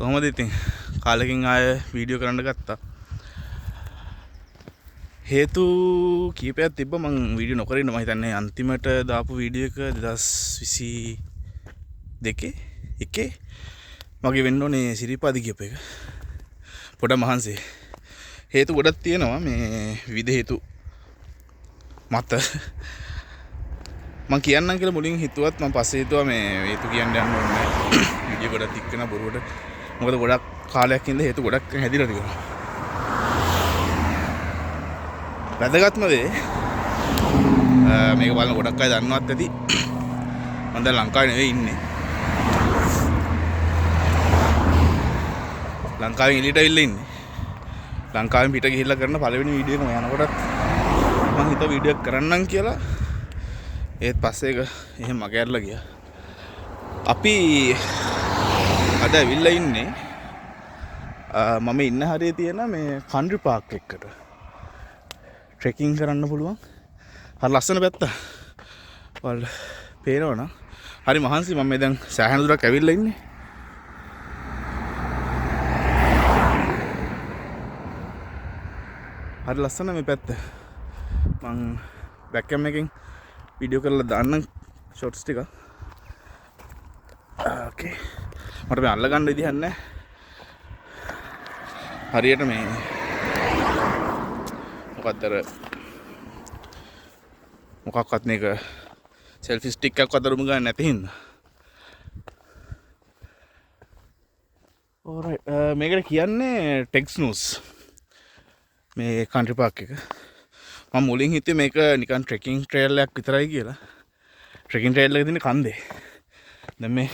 කොහොමද ඉතින් කාලෙකින් ආය වීඩියෝ කරන්න ගත්තා. හේතු කීපයක් තිබ්බ මං වීඩියෝ නොකර ඉන්න. මම හිතන්නේ අන්තිමට දාපු වීඩියෝ එක 2022 එකේ මගේ වෙන්න ඕනේ සිරිපාදි කියප එක. පොඩ මහන්සි. හේතු ගොඩක් තියෙනවා මේ විවිධ හේතු මත මං කියන්නම් කියලා මුලින් හිතුවත් මං පස්සේ හිතුවා මේ හේතු කියන්න යන්න ඕනේ නැහැ. වීඩියෝ ගොඩක් දික් වෙන බොරුවට. මොකද ගොඩක් කාලයක් ඉඳන් හේතු ගොඩක් හැදිලා තිබුණා. වැදගත්ම දේ මේක බලන ගොඩක් අය දන්නවත් ඇති. මම දැන් ලංකාවේ නෙවෙයි ඉන්නේ. ලංකාවෙන් එළියට ඇවිල්ලා ඉන්නේ. ලංකාවෙන් පිට ගිහිල්ලා කරන පළවෙනි වීඩියෝ එක මම යනකොටත් මම හිතුවා වීඩියෝ එක කරන්නම් කියලා. ඒත් පස්සේ ඒක එහෙම මගහැරලා ගියා. අපි අද ඇවිල්ලා ඉන්නේ මම ඉන්න හරිය තියෙන මේ කන්ට්‍රි පාක් එකකට. ට්‍රෙකින් කරන්න පුළුවන්. හරි ලස්සන පැත්ත. ඔයාලට පේනවනම් හරි මහන්සි. මම මේ දැන් සෑහෙන දුරක් ඇවිල්ලා ඉන්නේ. හරි ලස්සන මේ පැත්ත. මං බෑක් කැම් එකෙන් වීඩියෝ කරලා දාන්නම් ෂොට්ස් ටික. ඕකේ. මට මේ අල්ල ගන්න විදිහක් නැහැ. හරියට මේ මොකක්වත් මේක සෙල්ෆි ස්ටික් එකක් වතරුම ගන්න නැති හින්දා. ඔරයිට් මේකට කියන්නේ ටෙක්ස්නූස් මේ කන්ට්‍රි පාක් එක. මම මුලින් හිතුවේ මේක නිකන් ට්‍රෙකින් ට්‍රේල් එකක් විතරයි කියලා. ට්‍රෙකින් ට්‍රේල් එක තියෙන්නේ කන්දේ. දැන් මේ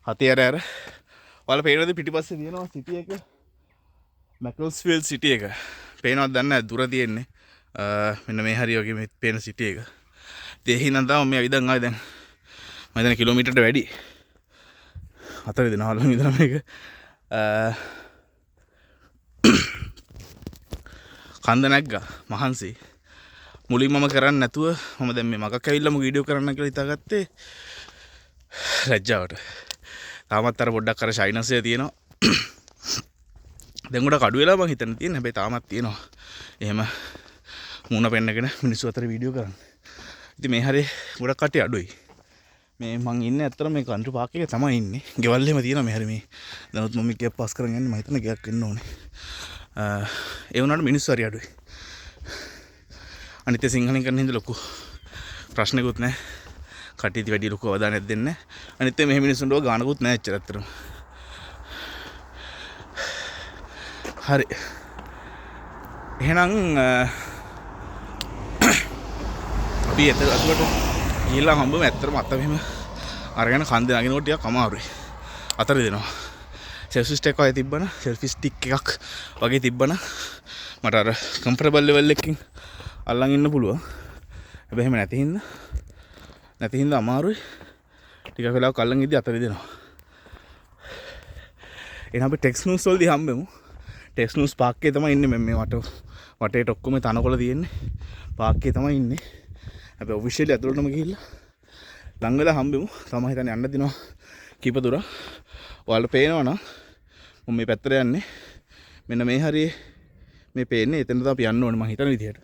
හතේ අර ඔයාලා පේනවද පිටිපස්සේ තියෙනවා සිටි එක. මැක්ලෝස්ෆීල්ඩ් සිටි එක. පේනවද දන්නේ නැහැ දුර තියෙන්නේ. මෙන්න මේ හරිය වගේ මේ පේන සිටි එක. ඉතින් ඒ හින්දා තමයි මේ අවිදන් ආවේ දැන්. මම හිතන්නේ කිලෝමීටරට වැඩි. 4 දිනවල විතර මේක කන්ද නැග්ගා මහන්සි. මුලින් මම කරන්නේ නැතුව මම දැන් මේ මගක් ඇවිල්ලාම වීඩියෝ කරන්න කියලා හිතාගත්තේ ලැජ්ජාවට. තාමත් අර පොඩ්ඩක් අර ෂයිනස් එක තියෙනවා. දැන් ගොඩක් අඩු වෙලා මං හිතන්න තියෙන. හැබැයි තාමත් තියෙනවා. එහෙම මුණ පෙන්නගෙන මිනිස්සු අතර වීඩියෝ කරන්න. ඉතින් මේ හැරේ ගොඩක් කට්ටිය අඩුයි. මේ මං ඉන්නේ ඇත්තට මේ කන්ට්‍රි පාක් එකේ තමයි ඉන්නේ. ගෙවල් එහෙම තියෙනවා මේ හැරේ මේ. දැනුත් මම ගියක් පාස් කරන් යන්නේ. මම හිතන්නේ ගියක් වෙන්න ඕනේ. ඒ වුණාට මිනිස්සු හරි අඩුයි. අනිත් සිංහලෙන් කරන හින්දා ලොකු ප්‍රශ්නකුත් නැහැ. කට්ටිය වැඩි ලොකු අවධානයක් දෙන්නේ නැහැ. අනිත් මේ මිනිස්සුන්ට ගානකුත් නැහැ එච්චර ඇත්තටම. හරි. එහෙනම් අපි අතුවට ගිහලා හම්බෙමු. ඇත්තටම අත මෙහෙම අරගෙන කන්ද නගිනකොට ටිකක් අමාරුයි. අතර දෙනවා. සෙල්ෆි ස්ටික් එකක් තිබ්බන සෙල්ෆි ස්ටික් එකක් වගේ තිබ්බන මට අර කම්ෆර්ටබල් ලෙවල් එකකින් අල්ලන් ඉන්න පුළුවන්. හැබැයි එහෙම නැති හින්දා අමාරුයි. ටිකක් වෙලාවක් අල්ලන් ඉද්දි අතර දෙනවා. එහෙනම් අපි ටෙක්ස්නූස් වලදී හම්බෙමු. ටෙක්ස්නූස් පාක් එකේ තමයි ඉන්නේ. මේ වටේට ඔක්කොම තනකොළ තියෙන්නේ. පාක් එකේ තමයි ඉන්නේ. හැබැයි ඔෆිෂියලි ඇතුළටම ගිහිල්ලා ලං වෙලා හම්බෙමු. තමයි හිතන්නේ යන්න දිනවා කීප දුර. ඔයාලට පේනවනම් මම මේ පැත්තට යන්නේ. මෙන්න මේ හරියේ මේ පේන්නේ. එතනට අපි යන්න ඕනේ මම හිතන විදිහට.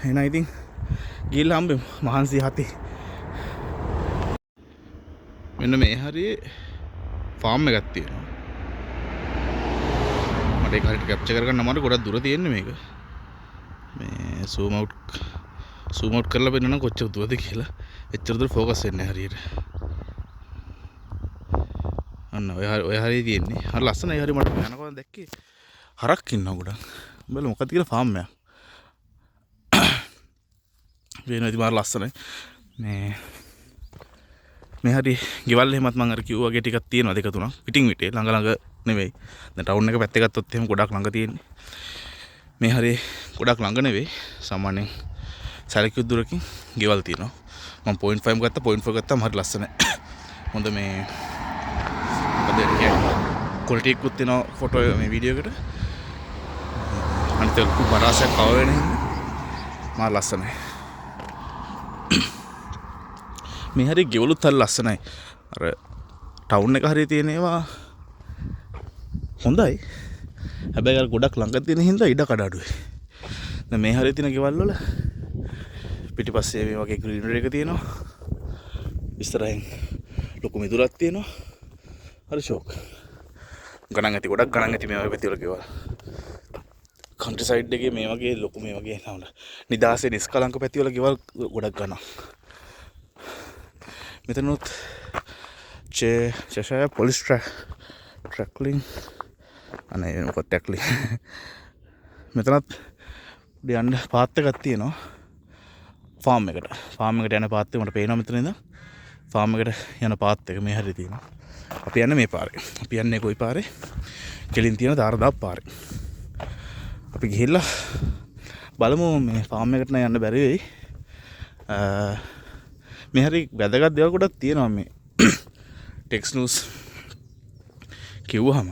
එහෙනම් ඉතින් ගිහිල්ලා හම්බෙමු. මහන්සි හතේ. මෙන්න මේ හරියේ ෆාම් එකක් තියෙනවා. මට ඒක හරියට කැප්චර් කරගන්න අමාරුයි. ගොඩක් දුර තියෙන්නේ මේක. මේ zoom out කරලා බලන්න කොච්චර දුරද කියලා. එච්චර දුර ફોකස් වෙන්නේ නැහැ හරියට. අන්න ඔය හරිය තියෙන්නේ. හරි ලස්සනයි. හරි මට යනකොට දැක්කේ හරක් ඉන්නවා ගොඩක්. බලමු මොකක්ද කියලා ෆාම් එකක්. වෙන ඉතින් මාර ලස්සනයි. මේ හරි ගෙවල් එහෙමත් මම අර කිව්වා වගේ ටිකක් තියෙනවා දෙක තුනක්. පිටින් පිටේ ළඟ නෙවෙයි. දැන් ටවුන් එක පැත්තේ ගත්තොත් එහෙම ගොඩක් ළඟ තියෙන්නේ. මේ හරි ගොඩක් ළඟ නෙවෙයි. සාමාන්‍යයෙන් සැලකිය දුරකින් ගෙවල් තියෙනවා. මම 0.5 ගත්තා 0.4 ගත්තාම හරි ලස්සනයි. හොඳ මේ මොකද කියන්නේ ක්වොලිටි එකකුත් තියෙනවා ෆොටෝ මේ වීඩියෝ එකට. අනිත් එක පරාසයක් කව වෙන හින්දා මාර ලස්සනයි. මේ හරි ගෙවලුත් හරි ලස්සනයි. අර ටවුන් එක හරිය තියෙන ඒවා හොඳයි. හැබැයි අර ගොඩක් ළඟ තියෙන හින්දා ඉඩ කඩ අඩුයි. දැන් මේ හරිය තියෙන ගෙවල් වල පිටිපස්සේ මේ වගේ ග්‍රීනරි එක තියෙනවා. ඉස්සරහින් ලොකු මිදුලක් තියෙනවා. හරි ෂෝක්. ගණන් ඇති ගොඩක් ගණන් ඇති මේ වගේ පැතිවල ගෙවල්. කන්ට්‍රි සයිඩ් එකේ මේ වගේ ලොකු මේ වගේ නවන නිදාසේ නිස්කලංක පැතිවල ගෙවල් ගොඩක් ගන්න. මෙතනොත් චෙෂයර් පොලිස් ට්‍රැක්ලින් අනේ මොකක්ද ටැක්ලින්. මෙතනත් යන්න පාත් එකක් තියෙනවා ෆාම් එකට. ෆාම් එකට යන පාත් එක මට පේනවා මෙතන ඉඳන්. ෆාම් එකට යන පාත් එක මේ හැරි තියෙනවා. අපි යන්නේ මේ පාරේ. අපි යන්නේ කොයි පාරේ? කෙලින් තියෙන දාරදාප් පාරේ. අපි ගිහිල්ලා බලමු මේ ෆාම් එකට නම් යන්න බැරි වෙයි. මේ හරි වැදගත් දේවල් ගොඩක් තියෙනවා මේ ටෙක්ස් නිවුස් කිව්වහම.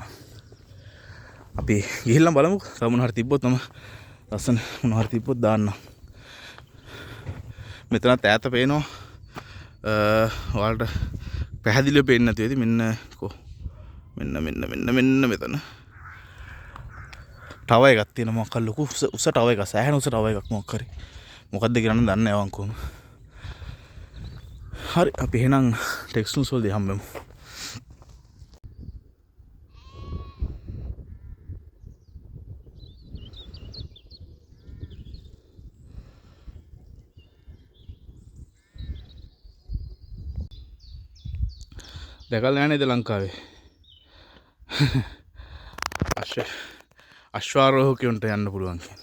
අපි ගිහිල්ලා බලමු. තව මොනවා හරි තිබ්බොත් මම ලස්සන මොනවා හරි තිබ්බොත් දාන්නම්. මෙතනත් ඈත පේනවා. ඔයාලට පැහැදිලිව පේන්නේ නැති වෙයිද? මෙන්න මෙතන ටව එකක් තියෙනවා. මොකක් හරි ලොකු උස ටව එකක්. සෑහෙන උස ටව එකක් මොකක් හරි. මොකද්ද කියලා නම් දන්නේ නැහැ වංකෝම. හරි අපි එහෙනම් ටෙක්ස් නිවුස් වලදී හම්බෙමු. දැකලා නැහැ නේද ලංකාවේ අශ්වාරෝහකයන්ට යන්න පුළුවන් කියන.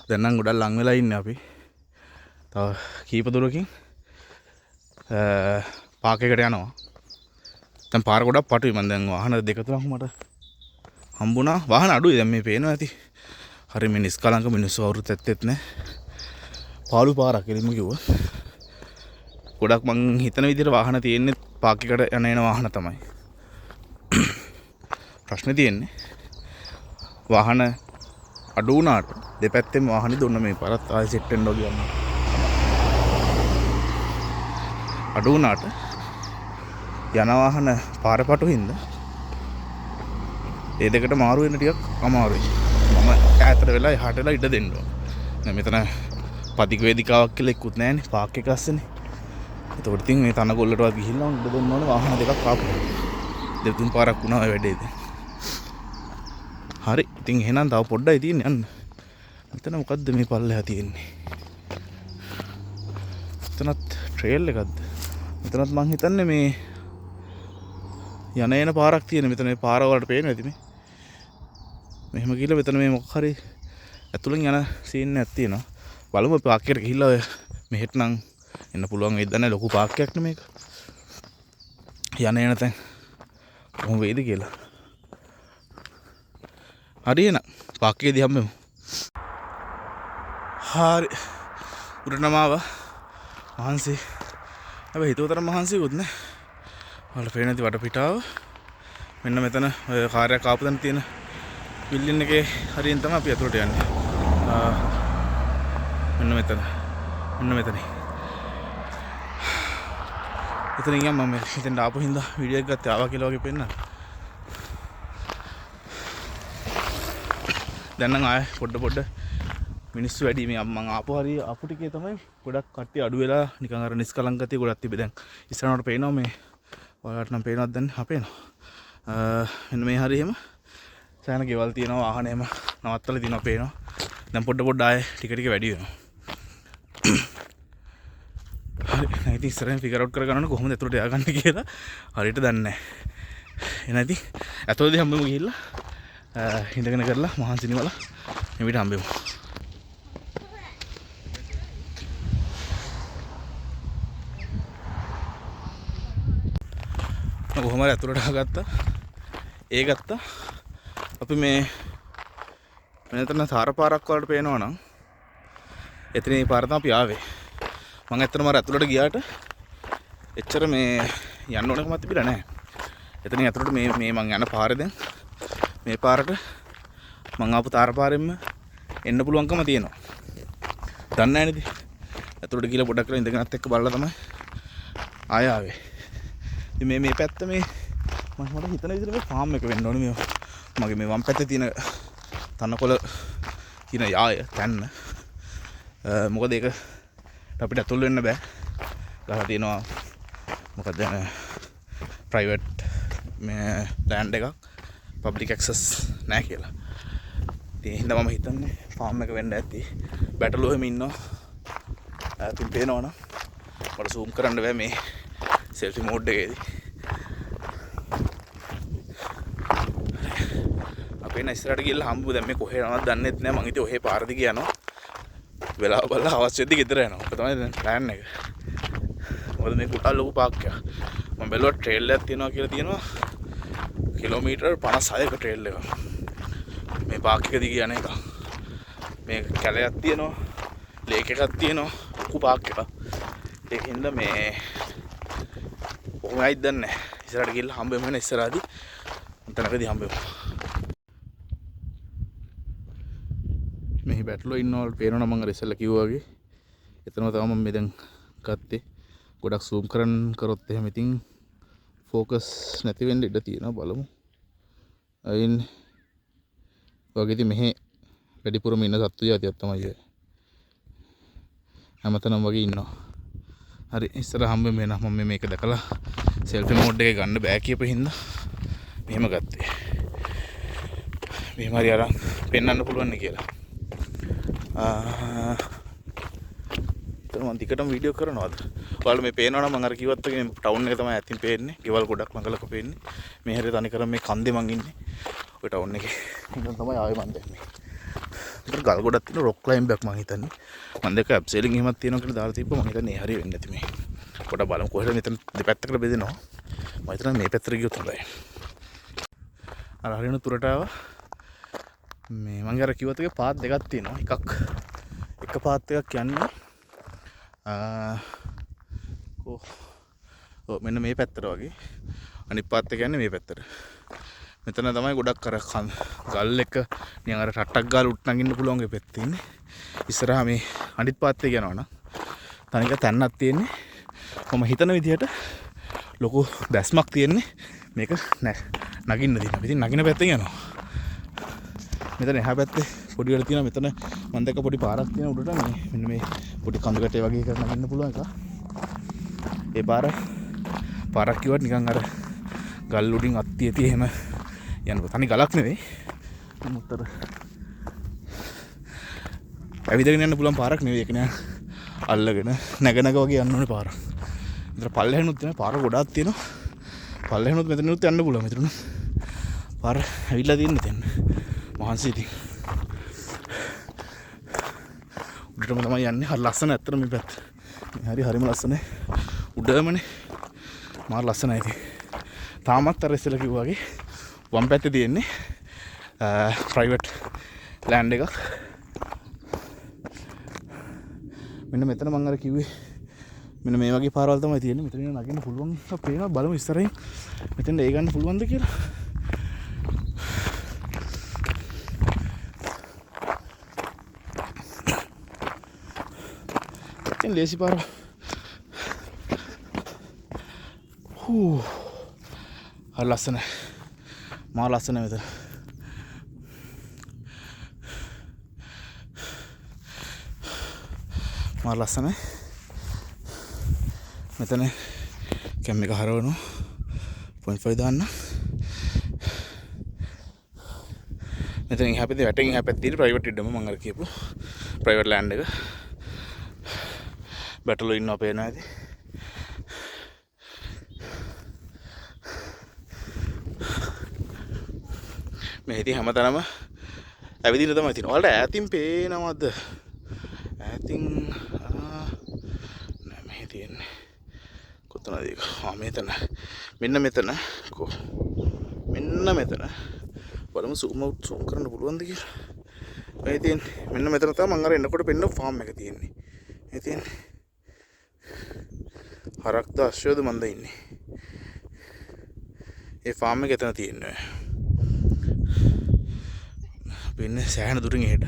දැන් නම් ගොඩක් ලං වෙලා ඉන්නේ අපි. තව කීප දුරකින් පාක් එකට යනවා. දැන් පාර ගොඩක් පටුයි. මම දැන් වාහන දෙක තුනක් මට හම්බුණා. වාහන අඩුයි දැන් මේ පේනවා ඇති. හරි මේ නිස්කලංක මිනිස්සු අවුරුත් ඇත්තෙත් නැහැ. පාළු පාරක් එලිම කිව්වා. ගොඩක් මං හිතන විදිහට වාහන තියෙන්නේ පාක් එකට යන වාහන තමයි. ප්‍රශ්නේ තියෙන්නේ වාහන අඩු වුණාට දෙපැත්තෙම වාහන දුන්න මේ පාරත් ආයෙ සෙට් වෙන්න ඕන කියනවා. අඩු වුණාට යන වාහන පාර පටු හින්දා ඒ දෙකට මාරු වෙන්න ටිකක් අමාරුයි. මම ඈතට වෙලා එහාට වෙලා ඉඩ දෙන්න ඕන. දැන් මෙතන පදික වේදිකාවක් කියලා එක්කුත් නැහැනේ. පාක් එක අස්සනේ. එතකොට ඉතින් මේ තනකොල්ලටවත් ගිහිල්ලා ඉඩ දෙන්න ඕන වාහන දෙකක් ආපු. දෙතුන් පාරක් වුණා ඔය වැඩේ දැන්. හරි. ඉතින් එහෙනම් තව පොඩ්ඩයි තියෙන්නේ යන්න. මෙතන මොකද්ද මේ පල්ලෙහා තියෙන්නේ? මෙතනත් ට්‍රේල් එකක්ද? මෙතනත් මං හිතන්නේ මේ යන එන පාරක් තියෙන. මෙතන මේ පාර වලට පේනවා ඇති මේ. මෙහෙම ගිහලා මෙතන මේ මොකක් හරි ඇතුලෙන් යන සීන් එකක් තියෙනවා. බලමු පාක් එකට ගිහිල්ලා ඔය මෙහෙට නම් එන්න පුළුවන් වෙයිද නැහැ. ලොකු පාක් එකක් නේ මේක. යන එන තැන් කොහොම වෙයිද කියලා. හරි එහෙනම් පාක් එකේදී හම්බෙමු. හරි. උඩටම ආවා. මහන්සි. හැබැයි හිතුවතරම් මහන්සියකුත් නෑ. ඔයාලට පේන නැති වටපිටාව. මෙන්න මෙතන ඔය කාර්යයක් ආපු තැන තියෙන බිල්ඩින් එකේ හරියෙන් තමයි අපි අතුලට යන්නේ. මෙන්න මෙතන. එතනින් ගියාම මම හිතෙන් ආපු හින්දා වීඩියෝ එකක් ගත්තා ආවා කියලා වගේ පෙන්නන. දැන් නම් ආයේ පොඩ මිනිස්සු වැඩි මේ මම ආපු ටිකේ තමයි ගොඩක් කට්ටිය අඩු වෙලා නිකන් අර නිස්කලංකතිය ගොඩක් තිබේ. දැන් ඉස්සරහට පේනවා මේ ඔයාලට නම් පේනවද දැන් අපේනවා. මෙන්න මේ හරිය එහෙම සෑහෙන ගෙවල් තියෙනවා වාහන එහෙම නවත්තලා තියෙනවා පේනවා. දැන් පොඩ ආයේ ටික වැඩි වෙනවා. හරි. ඉතින් ඉස්සරහින් ෆිගර් අවුට් කරගන්න ඕන කොහොමද ඇතුළට ය아가න්නේ කියලා හරියට දන්නේ නැහැ. එහෙනම් ඉතින් ඇතුළතදී හම්බෙමු ගිහිල්ලා ඉඳගෙන කරලා මහන්සි නිවලා මේ විදිහට හම්බෙමු. කොහොම හරි ඇතුළට ගත්තා. ඒ ගත්තා. අපි මේ මෙතන තාර පාරක් වලට පේනවා නම් එතන මේ පාර තමයි අපි ආවේ. මම ඇත්තටම අර ඇතුළට ගියාට එච්චර මේ යන්න ඕනකමක් තිබිලා නැහැ. එතනින් ඇතුළට මේ මං යන පාරේ දැන් මේ පාරට මං ආපු තාර පාරෙන්ම එන්න පුළුවන්කම තියෙනවා. දන්නේ නැහැ නේද? ඇතුළට ගිහලා පොඩක් කරලා ඉඳගෙනත් එක්ක බලලා තමයි ආය ආවේ. ඉතින් මේ පැත්ත මේ මට හිතන විදිහට මේ ෆාම් එක වෙන්න ඕනේ මේ මගේ මේ වම් පැත්තේ තියෙන තනකොළ තියෙන යාය තැන්න. මොකද ඒක අපිට අතුල් වෙන්න බෑ. ගහලා තියෙනවා මොකද ප්‍රයිවට් මේ ලෑන්ඩ් එකක් පබ්ලික් ඇක්සස් නැහැ කියලා. ඉතින් හින්දා මම හිතන්නේ ෆාම් එක වෙන්න ඇති. බැටළුව එහෙම ඉන්නවා. ඈතින් පේනවනම් මට zoom කරන්න බෑ මේ selfie mode එකේදී. අපේ න ඉස්සරහට ගිහලා හම්බු දැන් මේ කොහේ යනවද දන්නෙත් නෑ. මං ඉතින් ඔහේ පාර දිගේ යනවා. වෙලාව බලලා අවශ්‍ය වෙද්දි ගෙදර යනවා. ඒක තමයි දැන් ප්ලෑන් එක. මොකද මේ කුටා ලොකු පාක් එකක්. මම බැලුවා ට්‍රේල් එකක් තියෙනවා කියලා තියෙනවා. කිලෝමීටර් 56ක ට්‍රේල් එක. මේ පාක් එක දිගේ යන එක. මේ කැලයක් තියෙනවා. ලේක් එකක් තියෙනවා. ලොකු පාක් එකක්. ඒකින්ද මේ කොහොමයිද දන්නේ නැහැ. ඉස්සරහට ගිහලා හම්බෙමු වෙන ඉස්සරහදී. උන්තනකදී හම්බෙමු. මේ බැටළුව ඉන්නවලු පේනවා මම අර ඉස්සෙල්ලා කිව්වා වගේ. එතනම තමයි මම මේ දැන් ගත්තේ. ගොඩක් zoom කරොත් එහෙම ඉතින් focus නැති වෙන්න ඉඩ තියෙනවා බලමු. අයින් වගේ ඉතින් මෙහි වැඩිපුරම ඉන්න සත්තු జాතියක් තමයි ඔය. හැමතැනම වගේ ඉන්නවා. හරි ඉස්සර හම්බෙ මේ නම් මම මේක දැකලා selfie mode එකේ ගන්න බෑ කියපු හින්දා මෙහෙම ගත්තේ. මෙහෙම හරි අරන් පෙන්වන්න පුළුවන් නේ කියලා. මම දිගටම වීඩියෝ කරනවාද? ඔයාලා මේ පේනවනම් මම අර කිව්වත් වගේ ටවුන් එක තමයි ඇතින් පේන්නේ. ගෙවල් ගොඩක් ළඟලක පේන්නේ. මේ හැරේ තනි කර මේ කන්දේ මං ඉන්නේ. ඔය ටවුන් එකේ. ඉතින් තමයි ආවේ මන් දැන් මේ. ඉතින් ගල් ගොඩක් තියෙන රොක් ක්ලයිම්බ් එකක් මං හිතන්නේ. මන් දෙක ඇබ්සෙලින් එහෙමත් තියෙනවා කියලා දාලා තිබ්බා. මං හිතන්නේ ඒ හරිය වෙන්න ඇති මේ. පොඩ බලමු කොහෙද මෙතන දෙපැත්තකට බෙදෙනවා. මම හිතන්නේ මේ පැත්තට ගියොත් හොඳයි. අර හරියන තුරට ආවා. මේ මං අර කිව්වත් එක පාත් දෙකක් තියෙනවා. එක පාත් එකක් යන්නේ මෙන්න මේ පැත්තට වගේ. අනිත් පාත් එක යන්නේ මේ පැත්තට. මෙතන තමයි ගොඩක් අර ගල් එක නිකන් අර රට්ටක් ගාලා උඩ නගින්න පුළුවන් ඒ පැත්තේ ඉන්නේ. ඉස්සරහා මේ අනිත් පාත් එක යනවා නම් තනික තැන්නක් තියෙන්නේ. මම හිතන විදිහට ලොකු දැස්මක් තියෙන්නේ මේක නගින්න දිනවා. ඉතින් නගින පැත්තෙන් යනවා. මෙතන එහා පැත්තේ පොඩි වල තියෙනවා. මෙතන මම දැක්ක පොඩි පාරක් තියෙන උඩට මෙන්න මේ පොඩි කඳු කැටේ වගේ එකක් නගින්න පුළුවන් එක. ඒ පාරක් කිව්වට නිකන් අර ගල් උඩින් අත්තියති එහෙම යන තනි ගලක් නෙවෙයි. මුත්තර ඇවිදගෙන යන්න පුළුවන් පාරක් නෙවෙයි. ඒක නෑ අල්ලගෙන නැගනක වගේ යන්න ඕනේ පාරක්. මෙතන පල්ලෙහනුත් තියෙනවා. පාර ගොඩාක් තියෙනවා. පල්ලෙහනුත් මෙතනනුත් යන්න පුළුවන්. මෙතන පාර ඇවිල්ලා තියෙන්නේ දැන්. මහන්සි ඉතින් උඩටම තමයි යන්නේ. හරි ලස්සන ඇත්තට මේ පැත්ත. මේ හරිම ලස්සනයි. උඩමනේ මාර ලස්සනයි ඉතින්. තාමත් අර ඉස්සෙල්ලා කිව්වා වගේ වම් පැත්තේ තියෙන්නේ ප්‍රයිවට් ලෑන්ඩ් එකක්. මෙන්න මෙතන මම අර කිව්වේ මෙන්න මේ වගේ පාරවල් තමයි තියෙන්නේ. මෙතන නගින්න පුළුවන් පේනවා. බලමු ඉස්සරහින් මෙතෙන් ඒ ගන්න පුළුවන්ද කියලා. ඉතින් ලේසි පාර. හරි ලස්සනයි. මා ලස්සනයි මෙතන. මා ලස්සනයි. මෙතන කැම් එක හරවනවා. 0.5 දාන්න. මෙතන එහා පැත්තේ වැටෙන් එහා පැත්තේ තියෙන ප්‍රයිවට් ඉඩම මම අර කියපු ප්‍රයිවට් ලෑන්ඩ් එක. බැටළුව ඉන්නවා පේනවා ඇති. මේ ඉතින් හැමතැනම ඇවිදින්න තමයි තියෙන්නේ. ඔයාලට ඈතින් පේනවද? ඈතින් නෑ මේ තියෙන්නේ. කොතනද ඒක? මෙතන. මෙන්න මෙතන. මෙන්න මෙතන. බලමු zoom කරන්න පුළුවන්ද කියලා. මේ තියෙන්නේ මෙන්න මෙතන තමයි මම අර එනකොට පෙන්න ෆාම් එක තියෙන්නේ. මේ තියෙන්නේ හරක්ද අශ්වයද මන්ද ඉන්නේ. ඒ ෆාම් එක එතන තියෙන්නේ. වෙන්නේ සෑහෙන දුරින් එහෙට.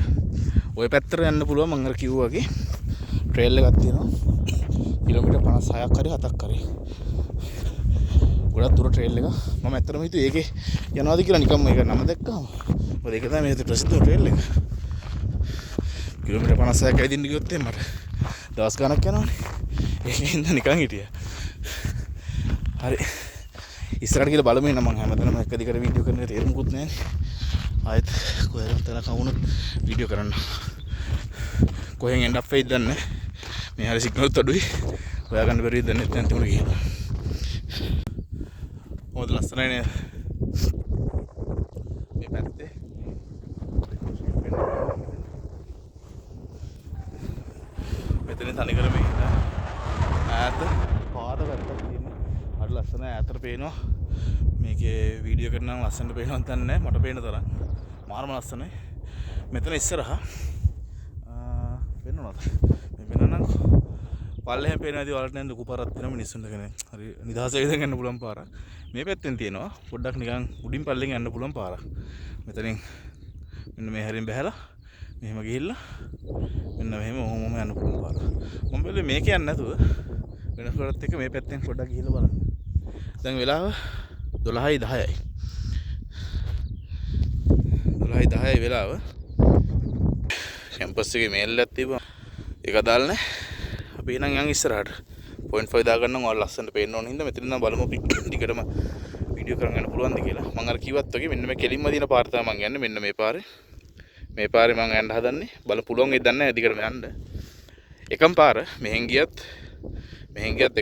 ওই පැත්තට යන්න පුළුවන් මම අර කිව්වා වගේ ට්‍රේල් එකක් තියෙනවා. කිලෝමීටර් 56ක් හරි 7ක් හරි. ගොඩක් දුර ට්‍රේල් එක. මම ඇත්තටම හිතුවේ ඒකේ යනවාද කියලා නිකම්ම ඒක නම දැක්කම. මොකද ඒක තමයි මේ ප්‍රසිද්ධ ට්‍රේල් එක. කිලෝමීටර් 56ක් ඇවිදින්න ගියොත් මට දවස් ගණක් යනවානේ. ඒකෙන්ද නිකන් හිටියා. හරි. ඉස්සරහට ගිහලා බලමු එන්න මම හැමතැනම එක දිගට වීඩියෝ කරන එක තේරුම්කුත් නැහැ. ආයෙත් කොහෙන් තැනක වුණත් වීඩියෝ කරන්න. කොහෙන් එන්ඩ් අප් වෙයිද දන්නේ නැහැ. මේ හරි සිග්නල්ත් අඩුයි. හොයාගන්න බැරිද දන්නේ නැත්නම් අන්තිමට ගිහින්. මොකද ලස්සනයි නේද? මේ පැත්තේ මෙතන තනිකර මේ ඈත පාද පැත්තක් තියෙනවා. හරි ලස්සනයි ඈතට පේනවා. මේකේ වීඩියෝ කරනවා ලස්සනට පේනවද දන්නේ නැහැ. මට පේන තරම් මාරම ලස්සනයි. මෙතන ඉස්සරහා පේනවද? මේ පේනනම් පල්ලෙහෙන් පේන ඇති වලට නේද දුකු පාරක් තියෙනවා මිනිස්සුන්ට කෙනෙක්. හරි නිදහස වේදෙන් යන්න පුළුවන් පාරක්. මේ පැත්තෙන් තියෙනවා පොඩ්ඩක් නිකන් උඩින් පල්ලෙන් යන්න පුළුවන් පාරක්. මෙතනින් මෙන්න මේ හැරින් බහැලා මෙහෙම ගිහිල්ලා මෙන්න මෙහෙම ඔහොමම යන්න පුළුවන් පාරක්. මම බැලුවේ මේක යන්නේ නැතුව වෙනස් කරත් එක මේ පැත්තෙන් පොඩ්ඩක් ගිහිල්ලා බලන්න. දැන් වෙලාව 12:10යි. 12:10 වෙලාව. කැම්පස් එකේ මේල් එකක් තිබ්බා. ඒක අදාළ නැහැ. අපි නම් යන් ඉස්සරහට 0.5 දාගන්නම් ඔයාලා ලස්සනට පේන්න ඕන හින්දා මෙතන ඉඳන් බලමු ටිකටම වීඩියෝ කරන් යන්න පුළුවන්ද කියලා. මම අර කිව්වත් වගේ මෙන්න මේ කෙලින්ම දින පාර තමයි මම යන්නේ. මෙන්න මේ පාරේ. මේ පාරේ මම යන්න හදන්නේ. බලමු පුළුවන් ඒද දන්නේ නැහැ දිගටම යන්න. එකම පාර මෙහෙන් ගියත්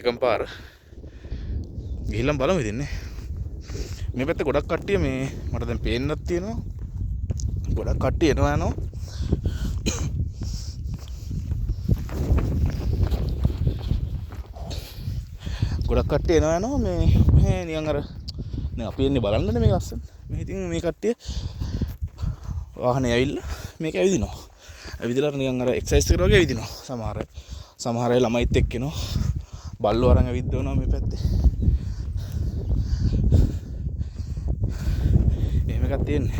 එකම පාර. ගිහිල්ලා බලමු ඉතින් නේ. මේ පැත්තේ ගොඩක් කට්ටිය මේ මට දැන් පේන්නත් තියෙනවා. ගොඩක් කට්ටිය එනවා යනවා. ගොඩක් කට්ටිය එනවා යනවා මේ නිකන් අර දැන් අපි එන්නේ බලන්නනේ මේ ලස්සන. මේ ඉතින් මේ කට්ටිය වාහනේ ඇවිල්ලා මේක ඇවිදිනවා. ඇවිදලා නිකන් අර එක්සර්සයිස් කරනවා වගේ ඇවිදිනවා. සමහර අය ළමයිත් එක්ක එනවා. බල්ලෝ අරන් ඇවිද්දවනවා මේ පැත්තේ. එහෙම එකක් තියෙන්නේ.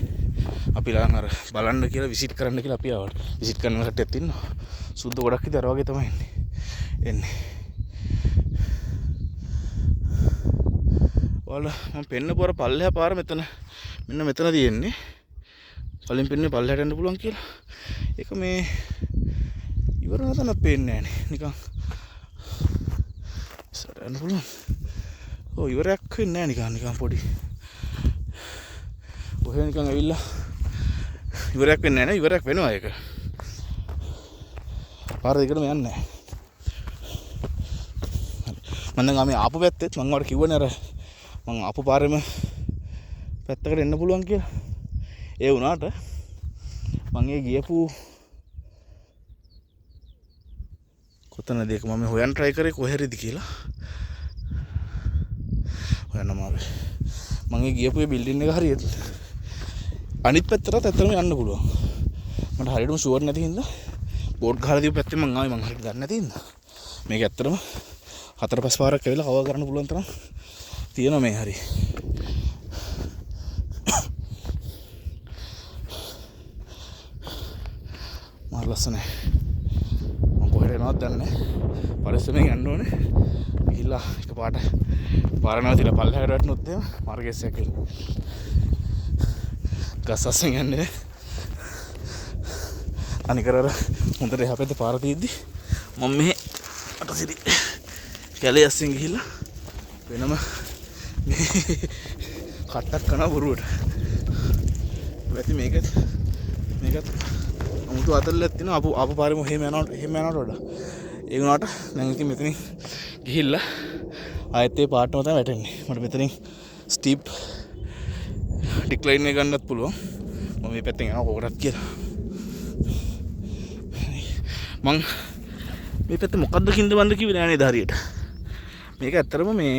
අපි ළඟ අර බලන්න කියලා විසිට් කරන්න කියලා අපි ආවට. විසිට් කරන කට්ටියත් ඉන්නවා. සුද්ද ගොඩක් ඉතින් අර වගේ තමයි එන්නේ. ඔයාලා මම පෙන්න පොර පල්ලෙහා පාර මෙතන මෙන්න මෙතන තියෙන්නේ. කලින් පෙන්නේ පල්ලෙහාට යන්න පුළුවන් කියලා. ඒක මේ ඉවර නැතන පේන්නේ නැහැ නේ. නිකන් ඉස්සරහට යන්න පුළුවන්. ඔව් ඉවරයක් වෙන්නේ නැහැ නිකන් පොඩි. ඔහෙ නිකන් ඇවිල්ලා ඉවරයක් වෙන්නේ නැහැ නේ. ඉවරයක් වෙනවා ඒක. පාර දෙකටම යන්නේ නැහැ. මම දැන් ආපු පැත්තෙත් මම වල කිව්වනේ අර මම ආපු පාරෙම පැත්තකට එන්න පුළුවන් කියලා. ඒ වුණාට මම ඒ ගියපු කොතනද ඒක මම හොයන්න try කරේ කොහෙරිද කියලා. හොයන්න මාවේ. මම ඒ ගියපු ඒ බිල්ඩින් එක හරියට අනිත් පැත්තටත් ඇත්තටම යන්න පුළුවන්. මට හරියටම ෂුවර් නැති හින්දා බෝඩ් ගහලා දීපු පැත්තෙන් මම ආවේ මම හරියට දන්නේ නැති හින්දා. මේක ඇත්තටම 4-5 පාරක් ඇවිල්ලා කවර් කරන්න පුළුවන් තරම් තියෙනවා මේ හරිය. මාර ලස්සනයි. මම කොහෙට යනවද දන්නේ නැහැ. පරිස්සමෙන් යන්න ඕනේ. ගිහිල්ලා එක පාට පාර නැවතිලා පල්ලෙහාට වැටුනොත් එහෙම මාර්ගයසයක් කියලා. ගස් අස්සෙන් යන්නේ. අනිකර අර හොඳට එහා පැත්තේ පාර තියෙද්දි මම මෙහෙ අතසිරි කැලේ අස්සෙන් ගිහිල්ලා වෙනම කට්ටක් කරනවා බොරුවට. වැටි මේකත් අමුතු අතල්ලක් තියෙනවා ආපු පාරෙම එහෙම යනවට වඩා. ඒ වුණාට දැන් ඉතින් මෙතනින් ගිහිල්ලා ආයෙත් ඒ පාටම තමයි වැටෙන්නේ. මට මෙතනින් ස්ටීප් ඩික්ලයින් එක ගන්නත් පුළුවන්. මම මේ පැත්තෙන් යනවා කොකටත් කියලා. මං මේ පැත්තේ මොකද්ද කින්ද බන්ද කිව්වේ නෑ නේද හරියට. මේක ඇත්තරම මේ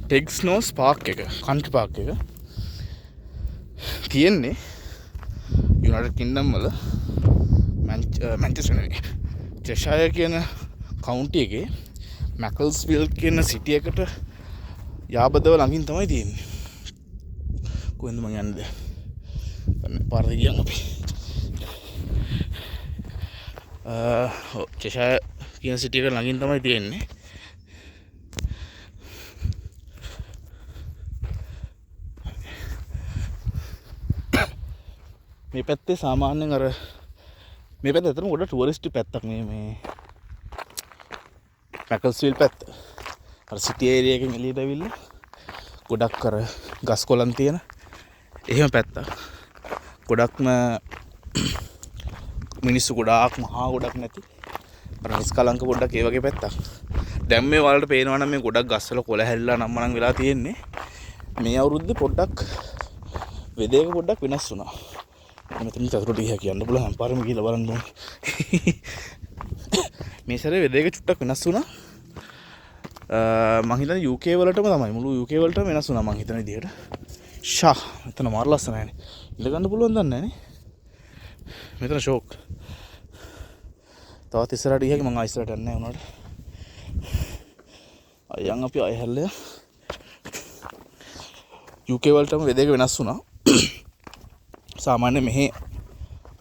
ටෙක්ස්නෝස් පාක් එක කන්ට්‍රි පාක් එක තියෙන්නේ යුනයිටඩ් කින්ග්ඩම් වල මැන්චෙස්ටර් නෙවෙයි චෙෂයර් කියන කවුන්ටි එකේ මැකල්ස්විල් කියන සිටි එකට යාබදව ළඟින් තමයි තියෙන්නේ. කොහෙන්ද මං යන්නේ? පාරට ගියන් අපි චෙෂයර් යුනිවර්සිටි එක ළඟින් තමයි තියෙන්නේ. මේ පැත්තේ සාමාන්‍යයෙන් අර මේ පැත්ත ඇත්තටම ගොඩ ටුවරිස්ට් පැත්තක් මේ පැකල්ස්විල් පැත්ත. අර සිටි ඒරියා එකෙන් එළියට ඇවිල්ලා ගොඩක් අර ගස් කොළන් තියෙන එහෙම පැත්තක්. ගොඩක්ම මිනිස්සු ගොඩාක් මහා ගොඩක් නැති අර නිස්කලංක පොඩ්ඩක් ඒ වගේ පැත්තක්. දැන් මේ වලට පේනවා නම් මේ ගොඩක් ගස්වල කොළ හැල්ලලා නම් මනම් වෙලා තියෙන්නේ. මේ අවුරුද්දේ පොඩ්ඩක් වෙදේක පොඩ්ඩක් වෙනස් වුණා. මෙතන චතුරට ගියා කියන්න පුළුවන්. පාරම ගිහලා බලන්න ඕනේ. මේ සැරේ වෙදේක චුට්ටක් වෙනස් වුණා. මං හිතන්නේ UK වලටම තමයි මුළු UK වලටම වෙනස් වුණා මං හිතන විදිහට. ෂා මෙතන මාර ලස්සනයිනේ. ඉඳ ගන්න පුළුවන් දන්නේ නැහැ නේ. මෙතන ෂෝක්. තවත් ඉස්සරහට ගියා මං ආයෙත් යන්නේ නැහැ උනාට. අයන් අපි ආයෙ හැල්ලේ. UK වලටම වෙදේක වෙනස් වුණා. සාමාන්‍ය මෙහි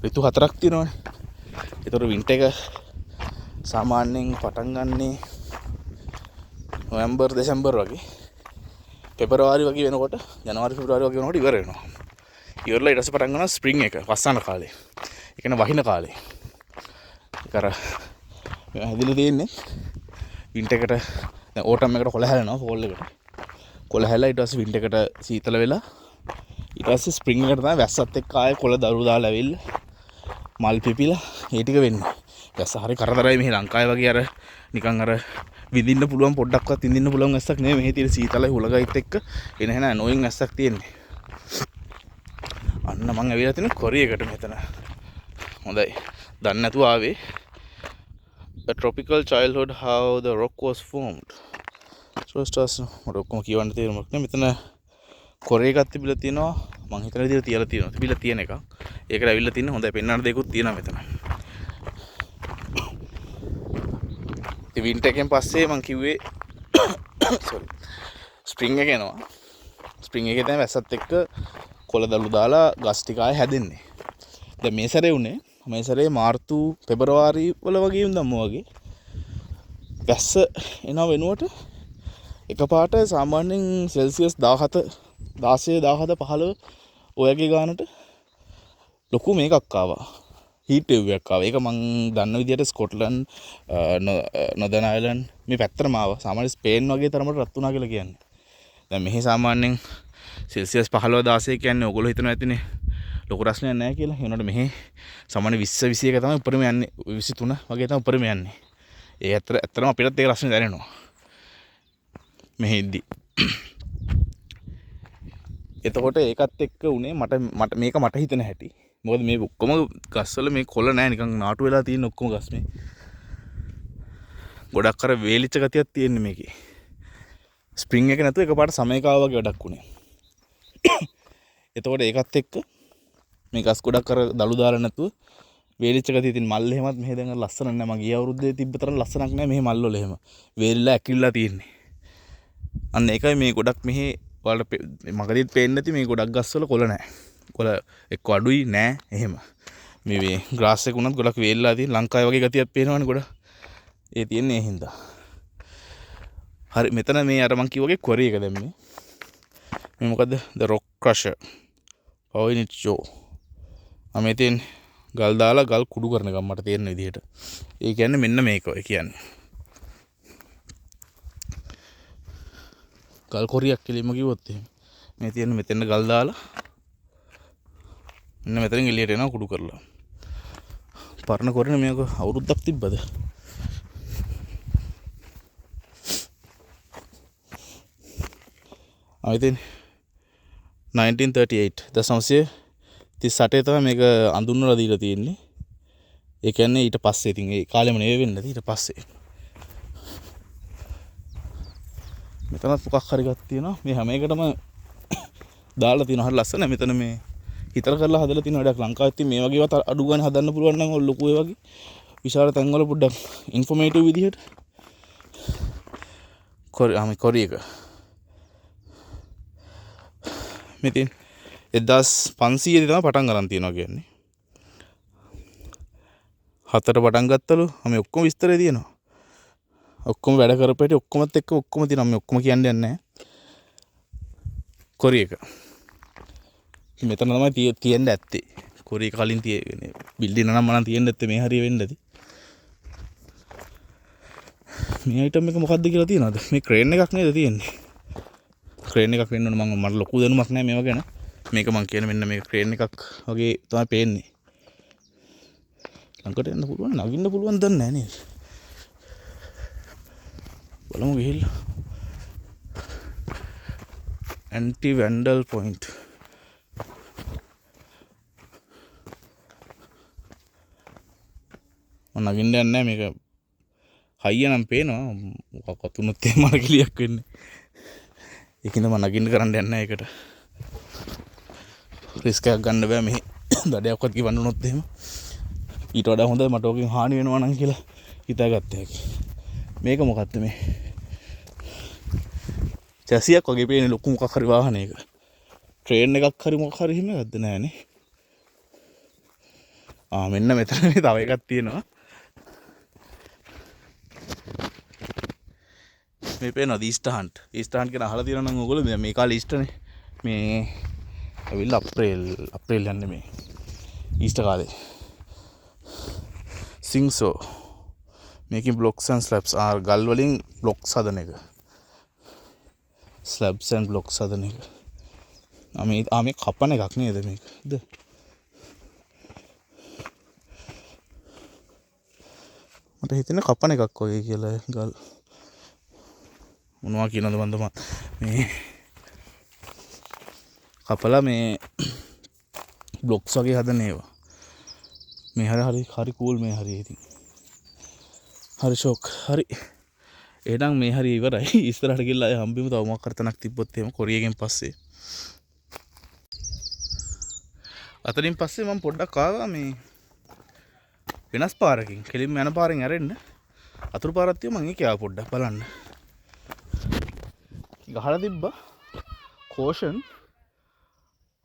ඍතු 4ක් තියෙනවානේ. ඒතර වින්ටර් එක සාමාන්‍යයෙන් පටන් ගන්නේ නොවැම්බර් දෙසැම්බර් වගේ. පෙබරවාරි වගේ වෙනකොට ජනවාරි පෙබරවාරි වගේ වෙනකොට ඉවර වෙනවා. ඉවරලා ඊට පස්සේ පටන් ගන්නවා ස්ප්‍රින්ග් එක වස්සන කාලේ. ඒ කියන්නේ වහින කාලේ. ඒක අර හැදිලා තියෙන්නේ වින්ටර් එකට දැන් ඕටම් එකට කොළ හැලෙනවා ෆෝල් එකට. කොළ හැලලා ඊට පස්සේ වින්ටර් එකට සීතල වෙලා ඊට පස්සේ ස්ප්‍රින්ග් එකට තමයි වැස්සත් එක්ක ආයේ කොළ දරු දාලා ඇවිල්ලා මල් පිපිලා ඒ ටික වෙන්නේ. වැස්ස හරි කරදරයි මෙහි ලංකාවේ වගේ අර නිකන් අර විඳින්න පුළුවන් පොඩ්ඩක්වත් විඳින්න පුළුවන් වැස්සක් නෙමෙයි. මෙහි තියෙන සීතලයි හුලගයිත් එක්ක එන හැන annoying වැස්සක් තියෙන්නේ. අන්න මං ඇවිල්ලා තියෙන කොරියකට මෙතන. හොඳයි. දන්නේ නැතුව ආවේ. A tropical childhood how the rock was formed. සෝස්ටස් මට ඔක්කොම කියවන්න තේරුමක් නෑ. මෙතන කොරේ එකක් තිබිලා තියෙනවා. මං හිතන විදිහට තියලා තියෙනවා. තිබිලා තියෙන එකක්. ඒකට ඇවිල්ලා තියෙන හොඳයි පෙන්වන්න දෙයක්ත් තියෙනවා මෙතන. ඉතින් වින්ටර් එකෙන් පස්සේ මං කිව්වේ sorry ස්ප්‍රින්ග් එක එනවා. ස්ප්‍රින්ග් එකේ තමයි වැස්සත් එක්ක කොළ දළු දාලා ගස් ටික ආයේ හැදෙන්නේ. දැන් මේ සැරේ උනේ මේ සැරේ මාර්තු පෙබරවාරි වල වගේ වුණාම වගේ වැස්ස එන වෙනුවට එකපාරට සාමාන්‍යයෙන් සෙල්සියස් 17 16 17 15 ඔයගේ ගානට ලොකු මේකක් ආවා. හීට් වේව් එකක් ආවා. ඒක මං දන්න විදිහට ස්කොට්ලන්ඩ් නොදර්න් අයර්ලන්ඩ් මේ පැත්තටම ආවා. සාමාන්‍ය ස්පේන් වගේ තරමට රත් වුණා කියලා කියන්නේ. දැන් මෙහි සාමාන්‍යයෙන් සෙල්සියස් 15 16 කියන්නේ ඔයගොල්ලෝ හිතනවා ඇතිනේ ලොකු රස්නයක් නැහැ කියලා. ඒ වුණාට මෙහි සාමාන්‍ය 20 21 තමයි උඩරම යන්නේ. 23 වගේ තමයි උඩරම යන්නේ. ඒ ඇත්තටම අපිටත් ඒක රස්නේ දැනෙනවා. මෙහෙද්දි. එතකොට ඒකත් එක්ක උනේ මට මේක මට හිතන හැටි. මොකද මේ ඔක්කොම ගස්වල මේ කොළ නැහැ නිකන් නාටු වෙලා තියෙන ඔක්කොම ගස් මේ. ගොඩක් අර වේලිච්ච ගතියක් තියෙන්නේ මේකේ. ස්ප්‍රින්ග් එක නැතුව එකපාරට සමයකාව වගේ වැඩක් උනේ. එතකොට ඒකත් එක්ක මේ ගස් ගොඩක් අර දළු දාලා නැතුව වේලිච්ච ගතිය තියෙන මල් එහෙමත් මෙහෙ දැන් ලස්සන නැහැ. මම ගිය අවුරුද්දේ තිබ්බ තරම් ලස්සනක් නැහැ මෙහෙ මල් වල එහෙම. වේලිලා ඇකිලිලා තියෙන්නේ. අන්න ඒකයි මේ ගොඩක් මෙහි ඔයාලට මගදීත් පේන්නේ නැති මේ ගොඩක් ගස්වල කොළ නැහැ. කොළ එක්ක අඩුයි නැහැ එහෙම. මේ ග්‍රාස් එක උනත් ගොඩක් වේලිලා තියෙන ලංකාවේ වගේ ගතියක් පේනවනේ ගොඩ. ඒ තියෙන්නේ ඒ හින්දා. හරි මෙතන මේ අර මං කිව්වා වගේ කොරි එක දැම්මේ. මේ මොකද්ද? The rock crusher. පොයිනිච්චෝ. මේ තියෙන ගල් දාලා ගල් කුඩු කරන එක මට තේරෙන විදිහට. ඒ කියන්නේ මෙන්න මේක ඔය කියන්නේ. ගල් කොරියක් කෙලින්ම කිව්වොත් එහෙම. මේ තියෙන මෙතන ගල් දාලා මෙන්න මෙතනින් එළියට එනවා කුඩු කරලා. පරණ කොරින මේක අවුරුද්දක් තිබ්බද? I think 1938 1938 තමයි මේක අඳුන්වලා දීලා තියෙන්නේ. ඒ කියන්නේ ඊට පස්සේ ඉතින් ඒ කාලෙම නෙවෙයි වෙන්නේ ඊට පස්සේ. මෙතනත් මොකක් හරි ගක් තියෙනවා. මේ හැම එකටම දාලා තියෙනවා හරි ලස්සන. මෙතන මේ හිතල කරලා හදලා තියෙන වැඩක් ලංකාවෙත් මේ වගේවත් අඩු ගන්න හදන්න පුළුවන් නම් ලොකු ඒ වගේ විශාල තැන්වල පොඩ්ඩක් ඉන්ෆෝමේටිව් විදිහට කොරි එක මෙතින් 1500 තමයි පටන් ගන්න තියනවා කියන්නේ. 7ට පටන් ගත්තලු. මේ ඔක්කොම විස්තරය තියෙනවා. ඔක්කොම වැඩ කරපේට ඔක්කොමත් එක්ක ඔක්කොම තියෙනවා. මේ ඔක්කොම කියන්නේ නැහැ. කොරි එක. මෙතන තමයි තියෙන්න ඇත්තේ. කොරි එක කලින් තියෙන්නේ. බිල්ඩින් නම් මනම් තියෙන්න ඇත්තේ මේ හරිය වෙන්න ඇති. මේ අයිටම් එක මොකක්ද කියලා තියෙනවද? මේ ක්‍රේන් එකක් නේද තියෙන්නේ? ක්‍රේන් එකක් වෙන්න ඕන. මට ලොකු දැනුමක් නැහැ මේවා ගැන. මේක මං කියන මෙන්න මේ ක්‍රේන් එකක් වගේ තමයි පේන්නේ. ළඟට යන්න පුළුවන්, නගින්න පුළුවන් දන්නේ නැහැ නේද? බලමු ගිහිල්ලා. anti vandal point. මම නගින්න යන්නේ නැහැ මේක. හයිය නම් පේනවා. මොකක්වත් උනොත් එහෙම මර කිලියක් වෙන්නේ. ඒකින්ද මම නගින්න කරන්න යන්නේ නැහැ ඒකට. රිස්ක් එකක් ගන්න බෑ මෙහි. දඩයක්වත් කිවන්න උනොත් එහෙම. ඊට වඩා හොඳයි මට ඕකෙන් හානි වෙනවා නම් කියලා හිතාගත්ත හැකි. මේක මොකක්ද මේ? චැසියක් වගේ පේන්නේ ලොකු මොකක් හරි වාහනයක. ට්‍රේන් එකක් හරි මොකක් හරි හිම ගත්ත නෑනේ. මෙන්න මෙතන මේ තව එකක් තියෙනවා. මේ පේනවාද ඊස්ටර් හන්ට්. ඊස්ටර් හන්ට් කියන අහලා තියෙනවා නම් ඕගොල්ලෝ මේ කාලේ ඊස්ටර්නේ. මේ ඇවිල්ලා අප්‍රේල් යන්නේ මේ ඊස්ටර් කාලේ. සිංසෝ මේකින් බ්ලොක්ස් ඇන්ඩ් ස්ලැබ්ස් ගල් වලින් බ්ලොක්ස් හදන එක. ස්ලැබ්ස් ඇන්ඩ් බ්ලොක්ස් හදන එක. මේ කපන එකක් නේද මේකද? මට හිතෙන්නේ කපන එකක් වගේ කියලා ගල්. මොනවා කියනවද බන්දම මේ කපලා මේ බ්ලොක්ස් වගේ හදන ඒවා. මේ හරි කූල් මේ හරි ඉතින්. හරි ෂොක්. හරි. එහෙනම් මේ හරි ඉවරයි. ඉස්සරහට ගිහලා ආය හම්බෙමු. තව මොකක් හරි තැනක් තිබ්බොත් එහෙම කොරියගෙන් පස්සේ. අතනින් පස්සේ මම පොඩ්ඩක් ආවා මේ වෙනස් පාරකින්. කෙලින්ම යන පාරෙන් ඇරෙන්න. අතුරු පාරක් තියෙනවා මම ඒකේ ආව පොඩ්ඩක් බලන්න. ගහලා තිබ්බා caution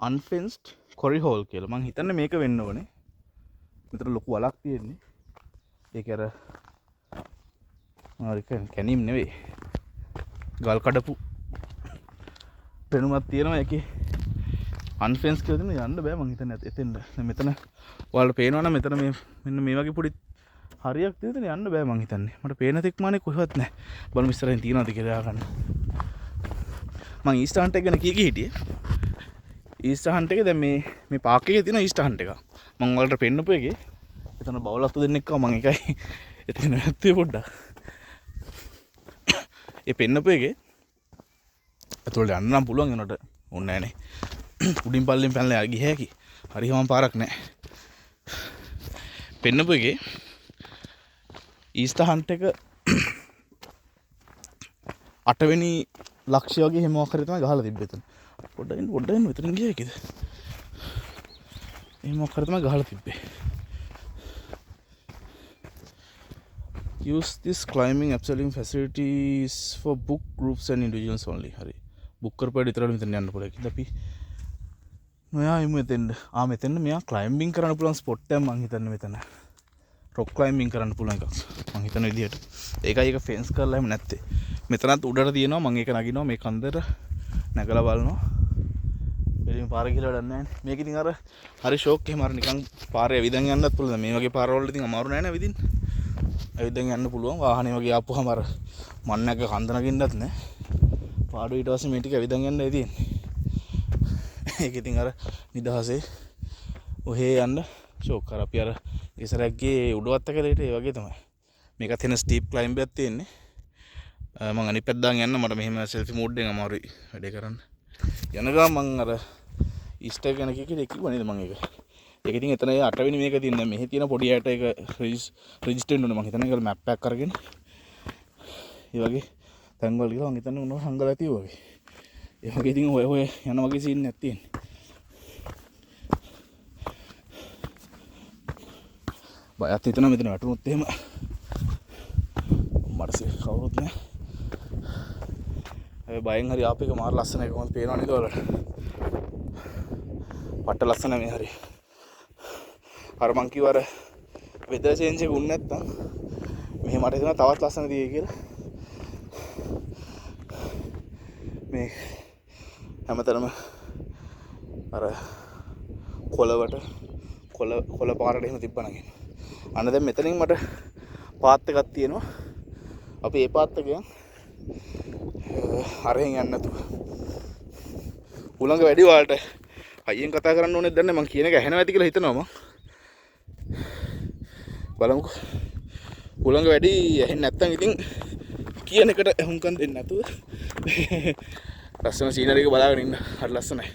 unfenced quarry hole කියලා. මං හිතන්නේ මේක වෙන්න ඕනේ. මෙතන ලොකු වලක් තියෙන්නේ. ඒක අර කැනීම් නෙවෙයි. ගල් කඩපු පෙනුමක් තියෙනවා ඒකේ. unfenced කියලා දෙන්න යන්න බෑ මං හිතන්නේ එතෙන්ද. මෙතන ඔයාලට පේනවනම් මෙතන මේ මෙන්න මේ වගේ පොඩි හරියක් තියෙන යන්න බෑ මං හිතන්නේ. මට පේන තෙක් මානේ කොහෙවත් නැහැ. බලමු ඉස්සරහින් තියනවාද කියලා ගන්න. මං ඊස්ටර් හන්ට් එක ගැන කී හිටියේ. ඊස්ටර් හන්ට් එකේ දැන් මේ පාක් එකේ තියෙන ඊස්ටර් හන්ට් එක. මං ඔයාලට පෙන්නපු එකේ එතන බවලත්තු දෙන්නෙක් ආව මං එකයි එතන නැත්තේ පොඩ්ඩක්. ඒ පෙන්නපු එකේ අතෝල යන්න නම් පුළුවන් එනකොට ඕනේ නැහනේ. උඩින් පල්ලෙන් පැනලා ගිය හැකි. හරියම පාරක් නැහැ. පෙන්නපු එකේ ඊස්ටර් හන්ට් එක 8 වෙනි ලක්ෂ්‍ය වගේ හැම මොකක් හරි තමයි ගහලා තිබ්බේ එතන. පොඩ්ඩක් එන්න මෙතන ගියා කීද? එහෙම මොකක් හරි තමයි ගහලා තිබ්බේ. Use this climbing abseiling facilities for book groups and individuals only. හරි. බුක් කරපුවා විතරයි මෙතන යන්න පුළුවන්. ඉතින් අපි මෙයා මෙතෙන්ද. මෙතෙන්ද මෙයා ක්ලයිම්බින් කරන්න පුළුවන් ස්පොට් එකක් මං හිතන්නේ මෙතන. රොක් ක්ලයිම්බින් කරන්න පුළුවන් එකක්. මං හිතන විදිහට. ඒකයි ඒක ෆෙන්ස් කරලා එහෙම නැත්තේ. මෙතනත් උඩට තියෙනවා මම ඒක නගිනවා මේ කන්දර නැගලා බලනවා. එළින් පාර ගිහලා වැඩක් නැහැ. මේක ඉතින් අර හරි ෂෝක් එහෙම අර නිකන් පාරේ ඇවිදන් යන්නත් පුළුවන්. මේ වගේ පාරවල ඉතින් අමාරු නැහැ නේ ඇවිදින්න. ඇවිදන් යන්න පුළුවන්. වාහනේ වගේ ආපුවම අර මන්නක කන්ද නගින්නත් නැහැ. පාඩුව ඊට පස්සේ මේ ටික ඇවිදන් යන්නයි තියෙන්නේ. ඒක ඉතින් අර නිදහසේ ඔහේ යන්න ෂෝක් කර අපි අර ඉස්සරහගේ උඩවත් එකලට ඒ වගේ තමයි. මේකත් එන ස්ටීප් ක්ලයිම්බ් එකක් තියෙන්නේ. මම අනිත් පැත්තෙන් යන්න මට මෙහෙම සෙල්ෆි මෝඩ් එකෙන් අමාරුයි වැඩේ කරන්න. යන ගමන් මම අර ඊස්ටර් ගැන කිව්වා නේද මම ඒක. ඒක ඉතින් එතන 8 වෙනි මේක තියෙන මෙහි තියෙන පොඩි ඇයට ඒක රෙජිස්ටර් වෙන්න ඕනේ මම හිතන්නේ ඒක මැප් එකක් අරගෙන. ඒ වගේ තැන්වල ගිහලා මම හිතන්නේ මොනවා හංගලා තියුවා වගේ. ඒ වගේ ඉතින් ඔය යන වගේ සීන් එකක් තියෙන්නේ. බයත් හිතනවා මෙතන වැටුනොත් එහෙම මරසේ කවුරුත් නැහැ. ඒ බයෙන් හරි ආපේක මාර ලස්සන එකක් මම පේනවා නේද ඔයාලට. පට්ට ලස්සන මේ හරි. අර මං කිව්ව අර වෙදර් චේන්ජ් එක උන්නේ නැත්තම් මෙහෙ මට හිතෙනවා තවත් ලස්සන දිගේ කියලා. මේ හැමතැනම අර කොළවට කොළ පාරට එහෙම තිබ්බනම් අන්න දැන් මෙතනින් මට පාත් එකක් තියෙනවා. අපි ඒ පාත් එක අරහෙන් යන්න නැතුව උලංග වැඩි වලට අයියෙන් කතා කරන්න ඕනේ දැන් මම කියන එක ඇහෙනවා ඇති කියලා හිතනවා මම. බලමුකෝ. උලංග වැඩි ඇහෙන්නේ නැත්තම් ඉතින් කියන එකට අහුම්කම් දෙන්න නැතුව ලස්සන සීනරි එක බලාගෙන ඉන්න. හරි ලස්සනයි.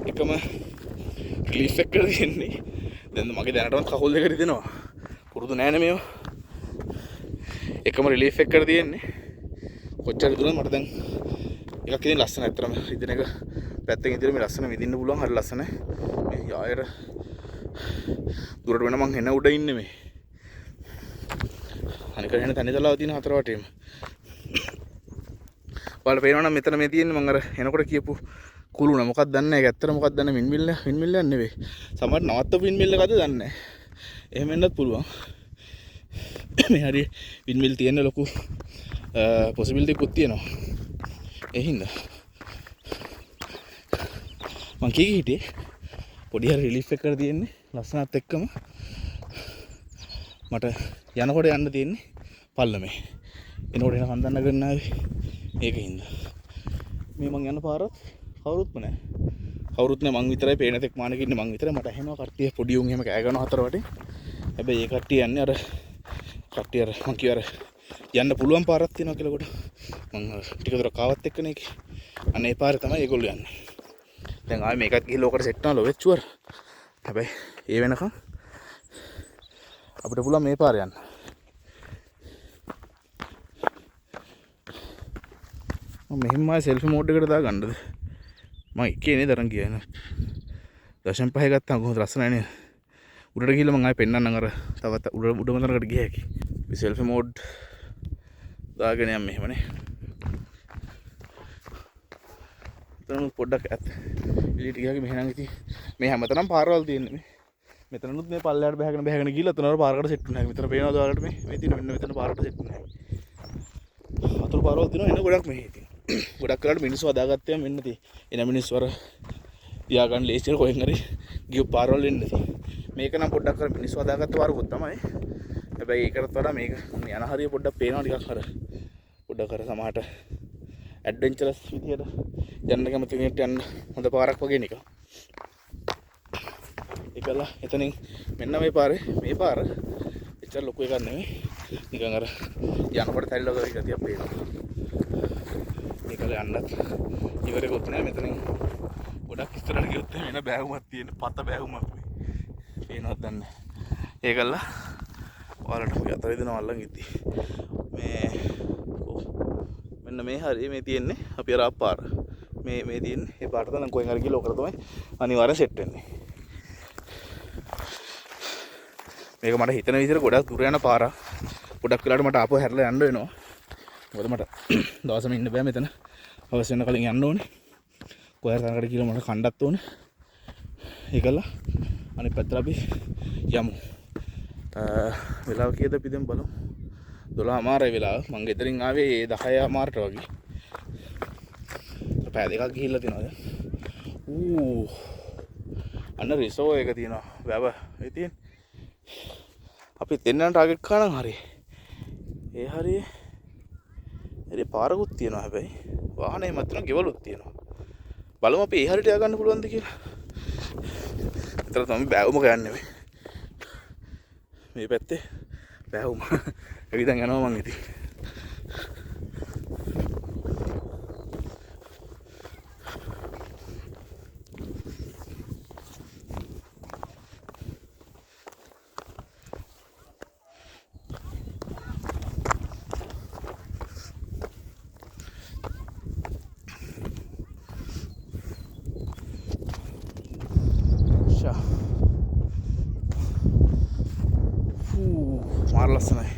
එකම ක්ලිෆ් එක තියෙන්නේ. දැන් මගේ දැනටම කකුල් දෙක රිදෙනවා. පුරුදු නෑනේ මේව. එකම රිලීෆ් එකකට තියෙන්නේ. කොච්චර දුරද මට දැන් එකක් ඉතින් ලස්සන ඇත්තටම රිදෙන එක පැත්තකින් ඉදිරිය මේ ලස්සන විදින්න පුළුවන්. හරි ලස්සනයි. මේ යායට දුරට වෙන මං එන උඩ ඉන්නේ මේ. අනික එන තනිතලාව තියෙන හතර වටේම. ඔයාලට පේනවනම් මෙතන මේ තියෙන්නේ මං අර එනකොට කියපු කුළුණ මොකක්ද දන්නේ නැහැ. ඒක ඇත්තට මොකක්ද දන්නේ වින්මිල්ලයක් නෙවෙයි. සමහර නවත්තපු වින්මිල් එකක්ද දන්නේ නැහැ. එහෙම වෙන්නත් පුළුවන්. මේ හරි වින්මිල් තියෙන ලොකු පොසිබිලිටි එකක් තියෙනවා. ඒ හින්දා මං කීකී හිටියේ පොඩි හරි රිලීෆ් එකකට තියෙන්නේ ලස්සනත් එක්කම මට යනකොට යන්න තියෙන්නේ පල්ලමේ. එනකොට එන කන්දන්න ගන්න ආවේ ඒකින්ද. මේ මං යන පාරත් කවුරුත්ම නැහැ. කවුරුත් නැහැ මං විතරයි පේන තෙක් මානෙක ඉන්නේ මං විතරයි. මට ඇහෙනවා කට්ටිය පොඩි උන් එහෙම කෑ ගන්නවා හතර වටේ. හැබැයි ඒ කට්ටිය යන්නේ අර කට්ටිය අර මං කිය අර යන්න පුළුවන් පාරක් තියෙනවා කියලා කොට මං ටික දුරක් ආවත් එක්කනේ ඒකේ. අනේ පාරේ තමයි ඒගොල්ලෝ යන්නේ. දැන් ආයේ මේකත් ගිහලා ඔකට සෙට් කරනවා ලොවෙත් චුවර්. හැබැයි ඒ වෙනකම් අපිට පුළුවන් මේ පාරේ යන්න. මම මෙහෙම ආයේ සෙල්ෆි මෝඩ් එකට දාගන්නද? මම එකේ නේද අරන් ගියා නේ. 0.5 ගත්තාම කොහොමද ලස්සනයි නේද? උඩට ගිහලා මම ආයේ පෙන්නන්නම් අර තවත් උඩම තැනකට ගියා හැකි. මේ සෙල්ෆි මෝඩ් දාගෙන යන්න මෙහෙමනේ. එතන පොඩ්ඩක් ඇත් එළියට ගියාගේ මෙහෙනම් ඉතින් මේ හැමතැනම පාරවල් තියෙන්නේ මේ. මෙතනනුත් මේ පල්ලයට බහගෙන ගිහලා එතන පාරකට සෙට් වෙනවා. මෙතන පේනවද ඔයාලට මේ තියෙන මෙන්න මෙතන පාරකට සෙට් වෙනවා. අතුරු පාරවල් තියෙනවා එන ගොඩක් මෙහි ඉතින්. ගොඩක් වෙලාවට මිනිස්සු හදාගත්තේ මෙන්න තියෙන. එන මිනිස්සු අර තියාගන්න ලේසියට කොහෙන් හරි ගිය පාරවල් එන්න ඉතින්. මේක නම් පොඩ්ඩක් අර මිනිස්සු හදාගත්ත පාරකුත් තමයි. හැබැයි ඒකටත් වඩා මේක යන හරිය පොඩ්ඩක් පේනවා ටිකක් අර පොඩ්ඩක් අර සමහරට ඇඩ්වෙන්චරස් විදියට යන්න කැමති කෙනෙක්ට යන්න හොඳ පාරක් වගේ නිකන්. ඒකලා එතනින් මෙන්න මේ පාරේ මේ පාර එච්චර ලොකු එකක් නෙමෙයි. නිකන් අර යනකොට තැරිලා වගේ ගතියක් පේනවා. ඒකලා යන්නත් ඉවරෙකුත් නෑ මෙතනින් ගොඩක් ඉස්සරහට ගියොත් එන බෑවුමක් තියෙන පත බෑවුමක් මේ. පේනවද දන්නේ. ඒකලා ඔයාලට ඔය අතර දෙනවා අල්ලන් ඉද්දි මේ මෙන්න මේ හරිය මේ තියෙන්නේ අපි අර පාර මේ තියෙන්නේ ඒ පාට තමයි කොහෙන් හරි ගිහලා ඔකට තමයි අනිවාර්යෙන් සෙට් වෙන්නේ. මේක මට හිතන විදිහට ගොඩක් දුර යන පාරක්. ගොඩක් වෙලාවට මට ආපහු හැරලා යන්න වෙනවා. මොකද මට දවසම ඉන්න බෑ මෙතන. අවශ්‍ය වෙන කලින් යන්න ඕනේ. කොහේ තරකට කියලා මට කණ්ඩත් ඕනේ. ඒකලා අනිත් පැත්තට අපි යමු. වෙලාව කීයද අපි දැන් බලමු. 12:00 වෙලාව. මං ගෙදරින් ආවේ 10:00ට වගේ. පැය දෙකක් ගිහිල්ලා තියෙනවා දැන්. අන්න රිසෝර් එක තියෙනවා. වැව ඒ තියෙන්නේ. අපි දෙන්නට ටාගට් කරා නම් හරි. ඒ හරිය. ඒ පාරකුත් තියෙනවා හැබැයි. වාහනේ මැදට ගෙවලුත් තියෙනවා. බලමු අපි ඒ හරියට ය아가න්න පුළුවන්ද කියලා. විතර තමයි බෑවුම ගන්න මේ. මේ පැත්තේ බෑවුම. එවිදන් යනවා මං ඉතින්. මාර ලස්සනයි.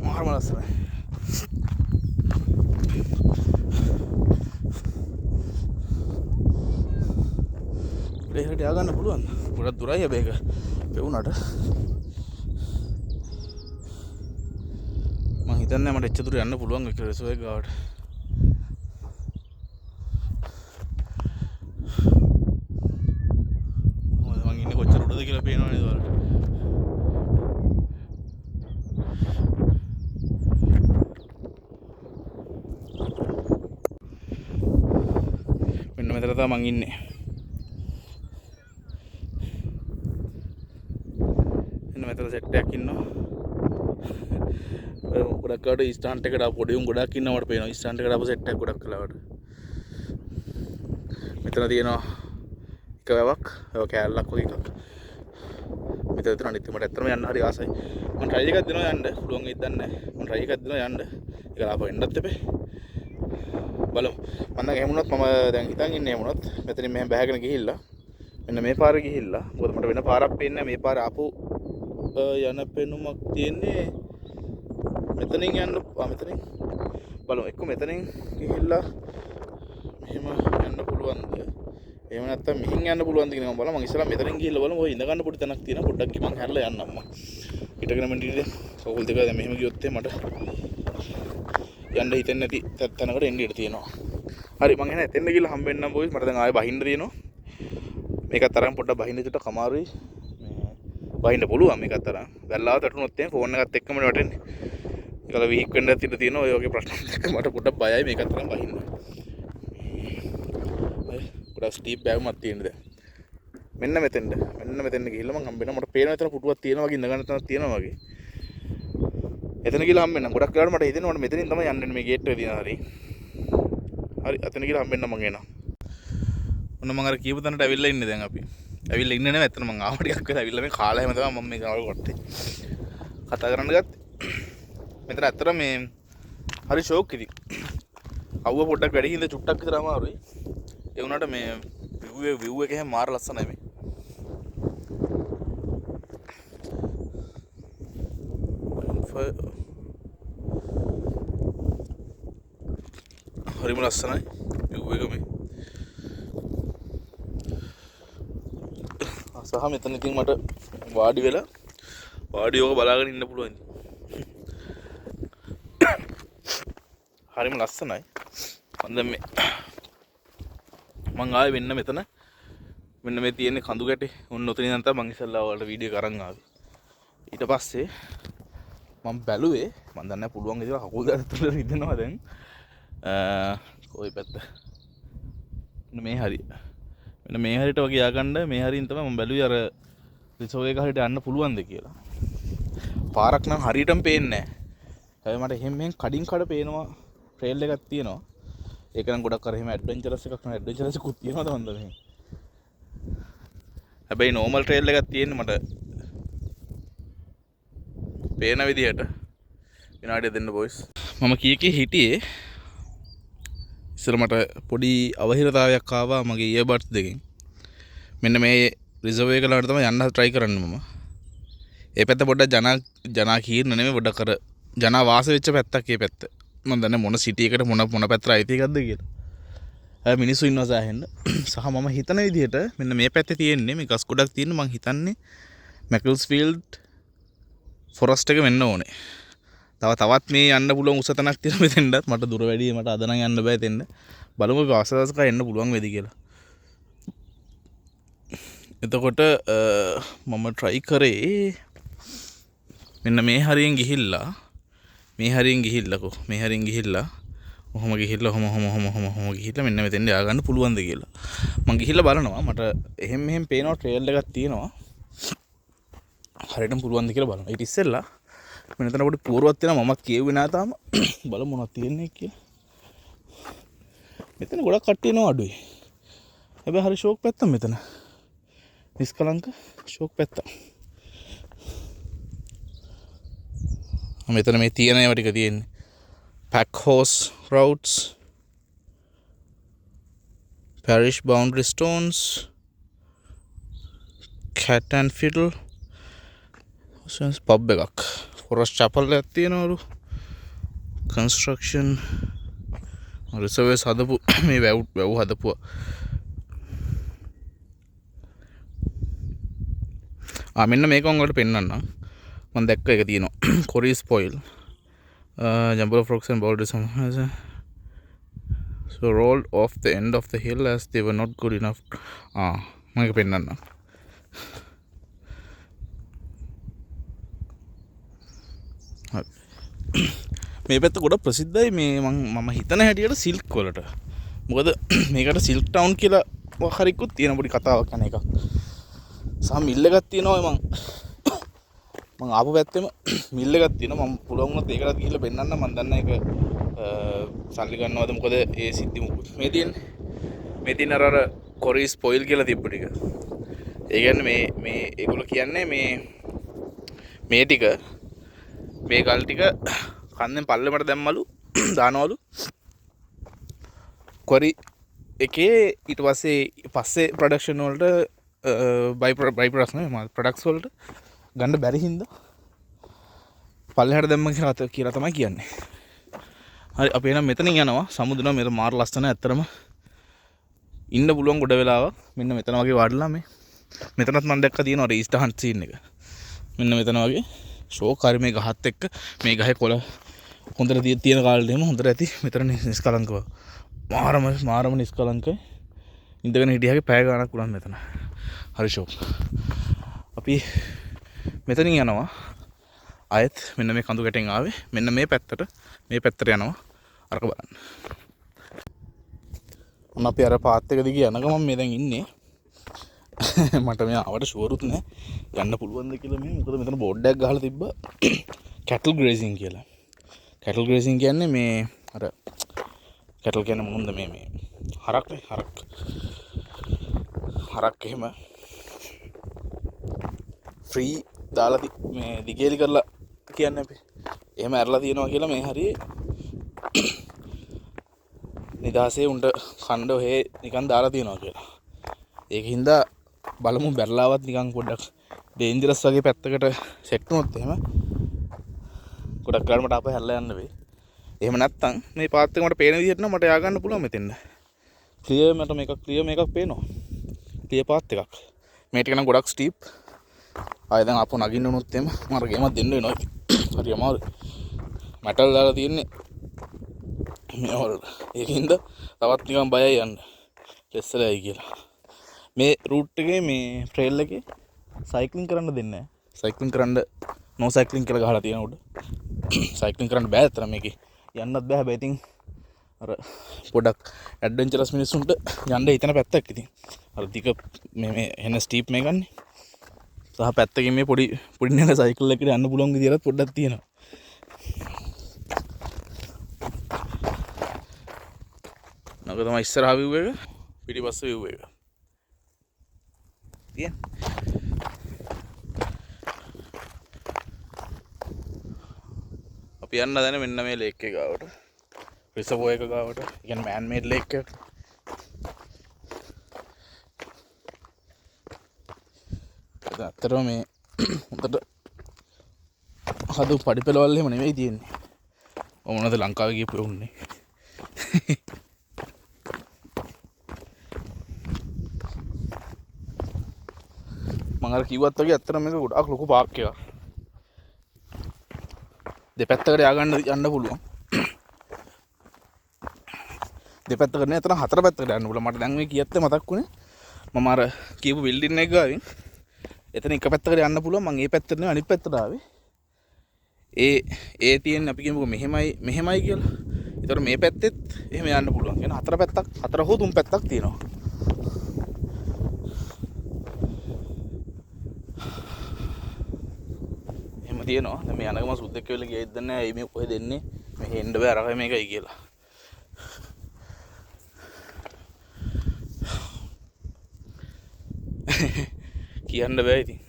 මාරම ලස්සනයි. ඒකට ය아가න්න පුළුවන්. ගොඩක් දුරයි හැබැයි ඒක පෙවුනට. හිතන්නේ මට එච්චර දුර යන්න පුළුවන් කියලා රිසර්ව් එක ගාවට. මම ඉන්නේ කොච්චර උඩද කියලා පේනවනේ නේද ඔයාලට. මෙන්න මෙතන තමයි මං ඉන්නේ. මෙන්න මෙතන සෙට් එකක් ඉන්නවා. ගොඩක් කාට ස්ටාන්ට් එකට ආපු පොඩි උන් ගොඩක් ඉන්නවා මට පේනවා. ස්ටාන්ට් එකට ආපු සෙට් එකක් ගොඩක් කලාවට. මෙතන තියෙනවා එක වැවක්, ඒක කෑල්ලක් වගේ එකක්. මෙතන තියෙන අනිත් මට ඇත්තටම යන්න හරි ආසයි. මම try එකක් දෙනවා යන්න. පුළුවන් වෙයිද දන්නේ නැහැ. මම try එකක් දෙනවා යන්න. ඒක ආපහු එන්නත් එපේ. බලමු. මම දැන් එහෙම වුණොත් මම දැන් හිතන් ඉන්නේ එහෙම වුණොත් මෙතනින් මෙහෙම බහගෙන ගිහිල්ලා මෙන්න මේ පාරේ ගිහිල්ලා මොකද මට වෙන පාරක් පේන්නේ නැහැ. මේ පාරේ ආපහු යන පෙනුමක් තියෙන්නේ. මෙතනින් යන්න මෙතනින් බලමු. එක්ක මෙතනින් ගිහිල්ලා මෙහෙම යන්න පුළුවන්ද? එහෙම නැත්නම් මෙහින් යන්න පුළුවන්ද කියන එක බලමු. මම ඉස්සලා මෙතනින් ගිහිල්ලා බලමු. ඔය ඉඳ ගන්න පොඩි තැනක් තියෙනවා. පොඩ්ඩක් ගිමන් හැරලා යන්න අම්මා. හිටගෙන මම ඉන්නේ. කෝල් දෙක දැන් මෙහෙම ගියොත් මට යන්න හිතෙන්නේ නැති තැනකට එන්න ඉඩ තියෙනවා. හරි මං එන එතෙන්ද ගිහලා හම්බෙන්නම් බොයිස්. මට දැන් ආයෙ බහින්න තියෙනවා. මේකත් තරම් පොඩ්ඩක් බහින්න චුට්ටක් අමාරුයි. බහින්න පුළුවන් මේකත් තරම්. වැල්ලාව තටුනොත් එහෙනම් ෆෝන් එකත් එක්කම වැටෙන්නේ. ඒකල වීක් වෙන්නත් ඉඩ තියෙනවා. ඔය වගේ ප්‍රශ්න දෙක මට පොඩ්ඩක් බයයි මේකත් තරම් බහින්න. පොඩ්ඩක් ස්ටීප් බෑග්මක් තියෙන දැන්. මෙන්න මෙතෙන්ද ගිහිල්ලා මං හම්බෙන්නම්. මට පේනවා එතන පුටුවක් තියෙනවා වගේ ඉඳ ගන්න තැනක් තියෙනවා වගේ. එතන ගිහලා හම්බෙන්නම්. ගොඩක් වෙලාවට මට හිතෙනවා මට මෙතනින් තමයි යන්න මේ ගේට් එක තියෙන හරි. හරි අතන ගිහලා හම්බෙන්නම් මං එනවා. ඔන්න මං අර කියපු තැනට ඇවිල්ලා ඉන්නේ දැන් අපි. ඇවිල්ලා ඉන්නේ නෙවෙයි ඇත්තට මං ආව ටිකක් වෙලා ඇවිල්ලා මේ කාලා හැම තමයි මම මේ ගාවල් කොට්ටේ. කතා කරන්න ගත්තේ. මෙතන ඇත්තට මේ හරි ෂෝක් ඉතින්. අවුව පොඩ්ඩක් වැඩි හින්දා චුට්ටක් විතර අමාරුයි. ඒ වුණාට මේ view එක එහෙම මාර ලස්සනයි මේ. හරිම ලස්සනයි view එක මේ. සහ මෙතන ඉතින් මට වාඩි වෙලා වාඩියෝක බලාගෙන ඉන්න පුළුවන්. හරිම ලස්සනයි. මම දැන් මේ මං ආවේ මෙන්න මේ තියෙන කඳු ගැටේ. ඔන්න ඔතනින් නම් තමයි මං ඉස්සල්ලා ඔයාලට වීඩියෝ එක අරන් ආවේ. ඊට පස්සේ මම බැලුවේ මම දන්නේ නැහැ පුළුවන් විදිහට කකුල් දාලා තුල රිදෙනවා දැන්. කොයි පැත්ත? මෙන්න මේ හරියට වගේ ය아가න්න මේ හරියින් තමයි මම බැලුවේ අර රිසෝව් එක හරියට යන්න පුළුවන්ද කියලා. පාරක් නම් හරියටම පේන්නේ නැහැ. හැබැයි මට එහෙම කඩින් කඩ පේනවා ට්‍රේල් එකක් තියෙනවා. ඒක නම් ගොඩක් අර එහෙම ඇඩ්වෙන්චරස් එකක් නේ ඇඩ්වෙන්චරස් එකක් තියෙනවද මන්ද මෙහෙම. හැබැයි නෝමල් ට්‍රේල් එකක් තියෙන්නේ මට පේන විදිහට. විනාඩිය දෙන්න බොයිස්. මම කීකේ හිටියේ ඉස්සර මට පොඩි අවහිරතාවයක් ආවා මගේ ඉයර්බඩ්ස් දෙකෙන්. මෙන්න මේ රිසර්ව් එක ලාට තමයි යන්න try කරන්නේ මම. ඒ පැත්ත පොඩ්ඩක් ජනා කීර්ණ නෙමෙයි පොඩ්ඩක් අර ජනා වාස වෙච්ච පැත්තක් ඒ පැත්ත. මම දන්නේ මොන සිටි එකට මොන පැත්තට අයිති එකක්ද කියලා. මිනිස්සු ඉන්නවා සෑහෙන්න. සහ මම හිතන විදිහට මෙන්න මේ පැත්තේ තියෙන්නේ මේ ගස් ගොඩක් තියෙන මම හිතන්නේ මැකල්ස්ෆීල්ඩ් ෆොරස්ට් එක වෙන්න ඕනේ. තවත් මේ යන්න පුළුවන් උස තැනක් තියෙන මෙතෙන්ටත් මට දුර වැඩි මට අද නම් යන්න බෑ දෙන්න. බලමු අපි අවසරසක එන්න පුළුවන් වෙයිද කියලා. එතකොට මම try කරේ මෙන්න මේ හරියෙන් ගිහිල්ලා ඔහොම ගිහිල්ලා මෙන්න මෙතෙන්ට යා ගන්න පුළුවන්ද කියලා. මම ගිහිල්ලා බලනවා මට එහෙම පේනවා ට්‍රේල් එකක් තියෙනවා. හරියටම පුළුවන්ද කියලා බලනවා. ඊට ඉස්සෙල්ලා මෙතන පොඩි පුවරුවක් තියෙනවා මමත් කියෙව්වේ නෑ තාම. බලමු මොනවද තියෙන්නේ කියලා. මෙතන ගොඩක් කට්ටිය එනවා අඩුයි. හැබැයි හරි ෂෝක් පැත්තක් මෙතන. නිස්කලංක ෂෝක් පැත්තක්. මෙතන මේ තියෙන ඒවා ටික තියෙන්නේ. pack horse routes, parish boundary stones, cat and fiddle, pub එකක්. forest chapel එකක් තියෙනවලු. construction reservoirs හදපු මේ වැව් හදපුවා. මෙන්න මේක උන්වලට පෙන්නන්නම්. මම දැක්ක එක තියෙනවා. කොරිස් පොයිල්. Jumble of rocks and boulders. So rolled off the end of the hill as they were not good enough. මම පෙන්නන්න. මේ පැත්ත ගොඩ ප්‍රසිද්ධයි මේ මම හිතන හැටියට සිල්ක් වලට. මොකද මේකට සිල්ක් ටවුන් කියලා හරිකුත් තියෙන පොඩි කතාවක් යන එකක්. සහ මිල් එකක් තියෙනවා මම ආපු පැත්තෙම මිල් එකක් තියෙනවා. මම පුළුවන් වුණත් ඒකටත් ගිහිල්ලා පෙන්නන්න. මම දන්නේ ඒක සල්ලි ගන්නවද මොකද ඒ සිද්ධි මොකද මේ තියෙන අර කොරි ස්පොයිල් කියලා තිබ්බ ටික. ඒ කියන්නේ මේ ඒගොල්ලෝ කියන්නේ මේ ටික මේ ගල් ටික කන්දෙන් පල්ලෙමට දැම්මලු දානවලු කොරි එකේ ඊට පස්සේ ප්‍රොඩක්ෂන් වලට බයි ප්‍රොඩක්ට්ස් නේ ප්‍රොඩක්ට්ස් වලට ගන්න බැරි හින්දා පල්ලෙහාට දැම්ම කියලා තමයි කියන්නේ. හරි අපි එනම් මෙතනින් යනවා සමුද්‍රම මෙතන මාර ලස්සන ඇත්තරම ඉන්න පුළුවන් ගොඩ වෙලාවක් මෙන්න මෙතන වගේ වාඩිලා මෙතනත් මම දැක්ක තියෙනවා ඊස්ට් හන්ට් සීන් එක මෙන්න මෙතන වගේ ෂෝක් හරි මේ ගහත් එක්ක මේ ගහේ කොළ හොඳට තියෙන කාලෙට එම හොඳට ඇති මෙතන නිස්කලංකව මාරම නිස්කලංකයි ඉඳගෙන හිටියාගේ පැය ගාණක් උනන් මෙතන හරි ෂෝක් අපි මෙතනින් යනවා ආයෙත් මෙන්න මේ කඳු ගැටෙන් ආවේ මෙන්න මේ පැත්තට යනවා අරක බලන්න. අපි අර පාත් එක දිගේ යන ගමන් මේ දැන් ඉන්නේ මට මේ ආවට ෂුවරුත් නෑ යන්න පුළුවන්ද කියලා මේ මොකද මෙතන බෝඩ් එකක් ගහලා තිබ්බා කැටල් ග්‍රේසින් කියලා. කැටල් ග්‍රේසින් කියන්නේ මේ අර කැටල් කියන්නේ මොකන්ද මේ හරක්නේ හරක් එහෙම ෆ්‍රී දාලා මේ දිගේලි කරලා කියන්නේ අපි එහෙම ඇරලා තියනවා කියලා මේ හරිය නිදාසේ උන්ට කණ්ඩ ඔහේ නිකන් දාලා තියනවා කියලා. ඒකින්ද බලමු බැරලාවත් නිකන් පොඩ්ඩක් ඩේන්ජරස් වගේ පැත්තකට සෙට් වුණොත් එහෙම ගොඩක් ගාන මට අපේ හැල්ලා යන්න වෙයි. එහෙම නැත්තම් මේ පාත් එක මට පේන විදිහට නම් මට යා ගන්න පුළුවන් මෙතෙන්ද. ක්ලියර් මට මේකක් පේනවා. ක්ලියර් පාත් එකක්. මේ ටික නම් ගොඩක් ස්ටීප්. ආයෙ දැන් අපෝ නගින්න උනොත් එහෙම මර ගේමක් දෙන්න වෙනවා. හරි අමාරුයි. මැටල් දාලා තියෙන්නේ මේ වල. ඒකින්ද තවත් නිකන් බයයි යන්න. ලෙස්සලයි කියලා. මේ රූට් එකේ මේ ට්‍රේල් එකේ සයික්ලින් කරන්න දෙන්නේ නැහැ. සයික්ලින් කරන්න නෝ සයික්ලින් කියලා ගහලා තියෙන උඩ. සයික්ලින් කරන්න බෑ අතන මේකේ. යන්නත් බෑ හැබැයි ඉතින් අර පොඩක් ඇඩ්වෙන්චරස් මිනිස්සුන්ට යන්න හිතන පැත්තක් ඉතින්. අර දිග මේ එන ස්ටීප් මේ ගන්නේ. සහ පැත්තකින් මේ පොඩි නේද සයිකල් එකකට යන්න පුළුවන් විදියට පොඩ්ඩක් තියෙනවා. නග තමයි ඉස්සරහා view එක පිටිපස්ස view එක. තියෙන. අපි යන්න දැන මෙන්න මේ ලේක් එක ගාවට. රිසර්වෝයර් එක ගාවට. කියන්නේ මෑන් මේඩ් ලේක් එක. ඇත්තටම මේ හොඳට හදු පඩිපෙළවල් එහෙම නෙවෙයි තියෙන්නේ. මොනවද ලංකාවේ ගිහපු උන්නේ. මම අර කිව්වත් වගේ ඇත්තටම මේක ගොඩක් ලොකු පාක් එකක්. දෙපැත්තකට යන්න පුළුවන්. දෙපැත්තකට නේ අතන හතර පැත්තකට යන්න පුළුවන්. මට දැන් මේ කීයක්ද මතක් වුණේ. මම අර කියපු බිල්ඩින් එක ගාවින් එතන එක පැත්තකට යන්න පුළුවන්. මම ඒ පැත්තට නෙවෙයි අනිත් පැත්තට ආවේ. ඒ තියෙන්නේ අපි කියමුකෝ මෙහෙමයි කියලා. ඒතර මේ පැත්තෙත් එහෙම යන්න පුළුවන්. කියන හතර පැත්තක් හතර හෝ තුන් පැත්තක් තියෙනවා. එහෙම තියෙනවා. දැන් මේ යනගම සුද්දෙක් කියලා ගියෙත් දන්නේ නැහැ. මේ කොහෙද එන්නේ? මේ හෙන්න බෑ අරකයි මේකයි කියලා. කියන්න බෑ ඉතින්.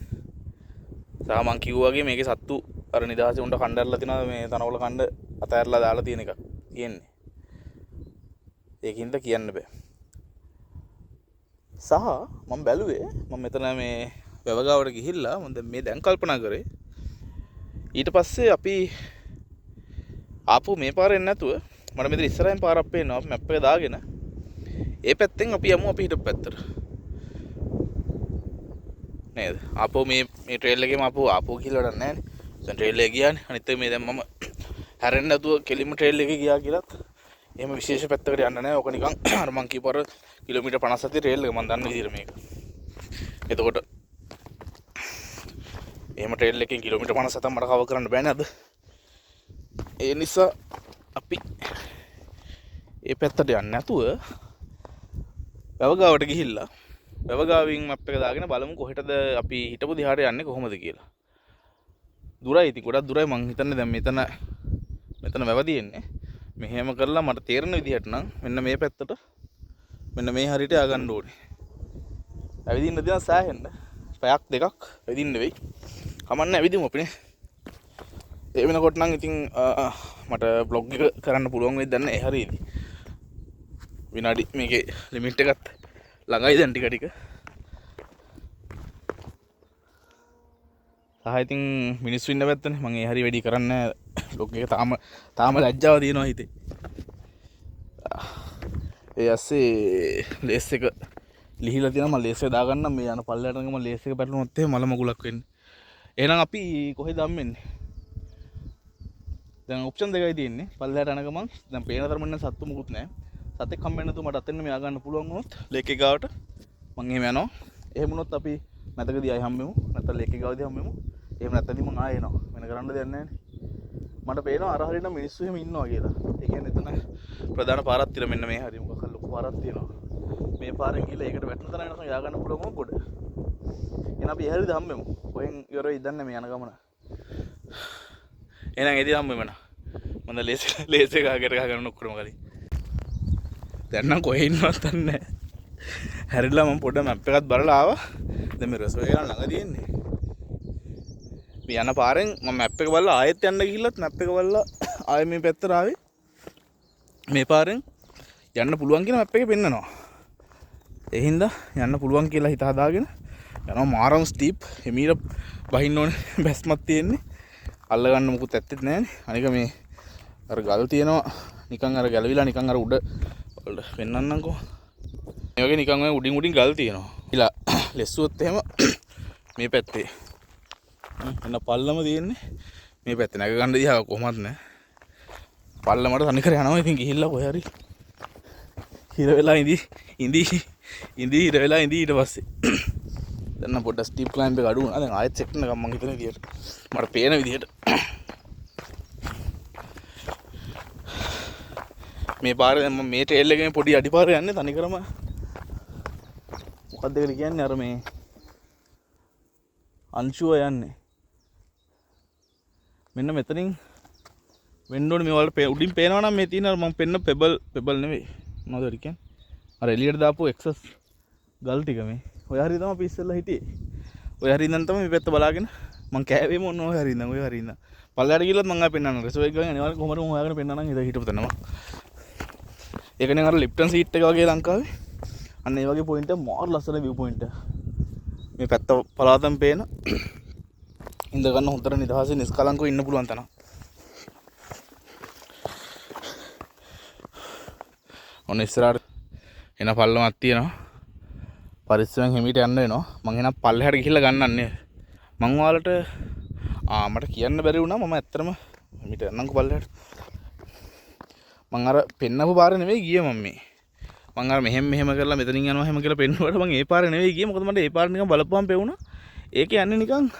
සා මං කිව්වා වගේ මේකේ සත්තු අර නිදහසේ උන්ට කණ්ඩායම්ලා තියනවා මේ තනකොළ කණ්ඩ අතහැරලා දාලා තියෙන එක තියෙන්නේ. ඒකින්ද කියන්න බෑ. සහ මම බැලුවේ මම මෙතන මේ වැවගාවට ගිහිල්ලා මම මේ දැන් කල්පනා කරේ ඊට පස්සේ අපි ආපු මේ පාරෙන් නැතුව මට මෙතන ඉස්සරහින් පාරක් පේනවා මැප් එක දාගෙන ඒ පැත්තෙන් අපි යමු අපි හිටපු පැත්තට නේද ආපෝ මේ ට්‍රේල් එකේම ආපෝ ගිහලා වැඩක් නැහැ නේ දැන් ට්‍රේල් එක ගියානේ අනිත් එක මේ දැන් මම හැරෙන්නේ නැතුව කෙලිම ට්‍රේල් එකේ ගියා කියලත් එහෙම විශේෂ පැත්තකට යන්න නැහැ. ඔක නිකන් අර මං කියපර කිලෝමීටර් 57 ට්‍රේල් එක මම දන්න විදිහට මේක. එතකොට එහෙම ට්‍රේල් එකකින් කිලෝමීටර් 57ක් මට කවර් කරන්න බෑනේ අද. ඒ නිසා අපි ඒ පැත්තට යන්නේ නැතුව වැවගාවට ගිහිල්ලා වැවගාවින් මැප් එක දාගෙන බලමු කොහෙටද අපි හිටපු දිහාට යන්නේ කොහොමද කියලා. දුරයි ඉතින් ගොඩක් දුරයි මං හිතන්නේ දැන් මෙතන වැව තියෙන්නේ. මෙහෙම කරලා මට තේරෙන විදිහට නම් මෙන්න මේ පැත්තට මෙන්න මේ හරියට ය아가න්න ඕනේ. ඇවිදින්න දෙනවා සෑහෙන්න. පැයක් දෙකක් ඇවිදින්න වෙයි. කමන්න ඇවිදිමු අපිනේ. ඒ වෙනකොට නම් ඉතින් මට බ්ලොග් එක කරන්න පුළුවන් වෙයිද දන්නේ නැහැ. හරියද? විනාඩි මේකේ ලිමිට් එකත් ළඟයි දැන් ටික ටික. සහ ඉතින් මිනිස්සු ඉන්න පැත්තනේ මම ඒ හරිය වැඩි කරන්නේ නැහැ. බ්ලොග් එක තාම ලැජ්ජාව තියෙනවා හිතේ. ඒ ඇස්සේ ලේස් එක ලිහිලා තියෙනවා. මම ලේස් එක දාගන්නම්. මේ යන පල්ලයට නම් මම ලේස් එක පැටලුනොත් එහෙම මල මගුලක් වෙන්නේ. එහෙනම් අපි කොහෙද හම්බෙන්නේ? දැන් ඔප්ෂන් දෙකයි තියෙන්නේ. පල්ලයට යන ගමන් දැන් පේන තරමින් නම් සත්තු මුකුත් නැහැ. සතෙක් හම්බෙන්න නැතුව මට අතෙන් මෙයා ගන්න පුළුවන් වුණොත් ලේක් එක ගාවට මම එහෙම යනවා. එහෙම වුණොත් අපි මැදකදී ආයෙ හම්බෙමු. නැත්නම් ලේක් එක ගාවදී හම්බෙමු. එහෙම නැත්නම් මම ආයෙ එනවා. වෙන කරන්න දෙයක් නැහැ නේ. මට පේනවා අර හරියට මිනිස්සු එහෙම ඉන්නවා කියලා. ඒ කියන්නේ එතන ප්‍රධාන පාරක් තියෙනවා මෙන්න මේ හරිය. මොකක් හරි ලොකු පාරක් තියෙනවා. මේ පාරෙන් ගිහලා ඒකට වැටෙන තරම් යනකම් යා ගන්න පුළුවන් මොකද? එහෙනම් අපි එහෙරිද හම්බෙමු. කොහෙන් ඉවරයි දන්නේ මේ යන ගමන. එහෙනම් එදී හම්බෙමු නා. මම ලේස් එක ගාගෙන ගන්න ඔක්කොම කලින්. දැන් නම් කොහෙ ඉන්නවද නැහැ. හැරිලා මම පොඩ්ඩක් මැප් එකත් බලලා ආවා. දැන් මේ රසෝය ගාන ළඟ තියෙන්නේ. මේ යන පාරෙන් මම මැප් එක බලලා ආයෙත් යන්න ගිහිල්ලත් මැප් එක බලලා ආයෙ මේ පැත්තට ආවේ. මේ පාරෙන් යන්න පුළුවන් කියන මැප් එකේ පෙන්නනවා. ඒ හින්දා යන්න පුළුවන් කියලා හිත හදාගෙන යනවා. මාරම් ස්ටීප් එමීර බහින්න ඕනේ බැස්මක් තියෙන්නේ. අල්ල ගන්න මොකුත් ඇත්තෙත් නැහැනේ. අනික මේ අර ගල් තියෙනවා නිකන් අර ගැලවිලා නිකන් අර උඩ වලට පෙන්නන්නම්කෝ. මේ වගේ නිකන් ඔය උඩින් ගල් තියෙනවා. ඉලා ලෙස්සුවොත් එහෙම මේ පැත්තේ එන්න පල්ලම තියෙන්නේ. මේ පැත්තේ නැග ගන්න දිහා කොහොමත් නැහැ. පල්ලමට තනිකර යනවා. ඉතින් ගිහිල්ලා කොහේ හරි හිර වෙලා ඉඳි හිර වෙලා ඉඳි ඊට පස්සේ දැන් පොඩ්ඩක් ස්ටීප් ක්ලයිම්බ් එක අඩු වුණා. දැන් ආයෙත් සෙට් වෙනකම් මම හිතන විදියට මට පේන විදියට මේ පාරේ දැන් මම මේ ට්‍රේල් එකේ පොඩි අඩිපාරේ යන්නේ තනිකරම මොකක්ද කියලා කියන්නේ අර මේ අංශුව යන්නේ මෙන්න මෙතනින් වෙන්න ඕනේ. මේ වලට උඩින් පේනවා නම් මේ තියෙන අර මම පෙන්න පෙබල් නෙවෙයි මොනවද කියන්නේ අර එළියට දාපු එක්සස් ගල් ටික මේ ඔය හරිය තමයි අපි ඉස්සෙල්ලා හිටියේ. ඔය හරිය ඉඳන් තමයි මේ පැත්ත බලාගෙන මං කෑවේම ඔන්න ඔය හරිය ඉඳන් පල්ලයට ගිහලත් මං ආයෙ පෙන්නන්න රෙසෝ එක ගානේ අනිවාර්යෙන් කොහමද මම හොයාගෙන පෙන්නන්නම් ඉතින් හිටපු තැනම. ඒකනේ අර ලිප්ටන් සීට් එක වගේ ලංකාවේ. අන්න ඒ වගේ පොයින්ට් එක මාර ලස්සන විව් පොයින්ට් එක. මේ පැත්ත පලාතම් පේන ඉඳ ගන්න හොඳට නිදහසේ නිස්කලංකව ඉන්න පුළුවන් තැන. ඔන්න ඉස්සරහට එන පල්ලමක් තියෙනවා. පරිස්සමෙන් හිමීට යන්න වෙනවා. මං එනම් පල්ලෙහාට ගිහිල්ලා ගන්නන්නේ. මං ඔයාලට මට කියන්න බැරි වුණා. මම ඇත්තටම හිමීට යන්නම්කෝ පල්ලෙහාට. මං අර පෙන්නපු පාර නෙවෙයි ගියේ මම මේ. මං අර මෙහෙම කරලා මෙතනින් යනවා එහෙම කියලා පෙන්නුවාට මං ඒ පාර නෙවෙයි ගියේ. මොකද මට ඒ පාර නිකන් බලපුවම පෙවුණා. ඒක යන්නේ නිකන්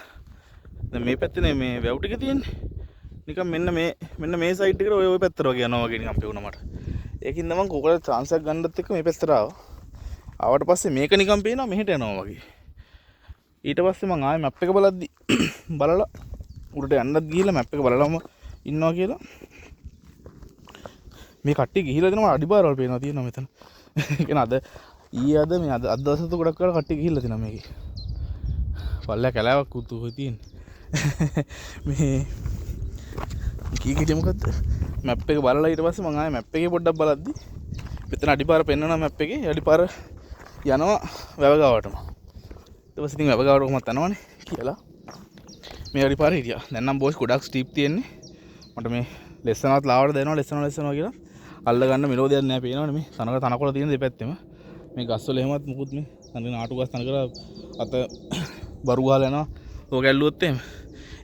දැන් මේ පැත්තේ මේ වැව් ටික තියෙන්නේ. නිකන් මෙන්න මේ සයිඩ් එකට ඔය පැත්තට වගේ යනවා වගේ නිකන් පෙවුණා මට. ඒකින්ද මං කොකල chance එකක් ගන්නත් එක්ක මේ පැත්තට ආවා. ආවට පස්සේ මේක නිකන් පේනවා මෙහෙට යනවා වගේ. ඊට පස්සේ මං ආයෙ මැප් එක බලද්දි බලලා උඩට යන්නත් ගිහිල්ලා මැප් එක බලලාම ඉන්නවා කියලා මේ කට්ටිය ගිහිල්ලා දෙනවා අඩිපාරවල් පේනවා තියෙනවා මෙතන. ඒ කියන්නේ අද මේ අද දවසට ගොඩක් කරලා කට්ටිය ගිහිල්ලා තිනවා මේකේ. පල්ලෑ කැලෑවක් උතු හොයි තියෙන්නේ. මේ කීකිට මොකද්ද? මැප් එක බලලා ඊට පස්සේ මං ආයෙ මැප් එකේ පොඩ්ඩක් බලද්දි මෙතන අඩිපාර පෙන්වනවා මැප් එකේ. අඩිපාර යනවා වැවගාවටම. ඊට පස්සේ ඉතින් වැවගාවට කොහොමද යනවනේ කියලා මේ අඩිපාර හිටියා. දැන් නම් බෝස් ගොඩක් ස්ටීප් තියෙන්නේ. මට මේ ලෙස්සනවත් ලාවට දෙනවා ලෙස්සනවා කියලා අල්ල ගන්න මෙලෝදියක් නෑ. පේනවනේ මේ තනකොළ තියෙන දෙපැත්තෙම මේ ගස්වල එහෙමත් මුකුත් මේ තනක නාටු ගස් තනකර අත බරු ගහලා යනවා. ඕක ඇල්ලුවොත් එහෙම.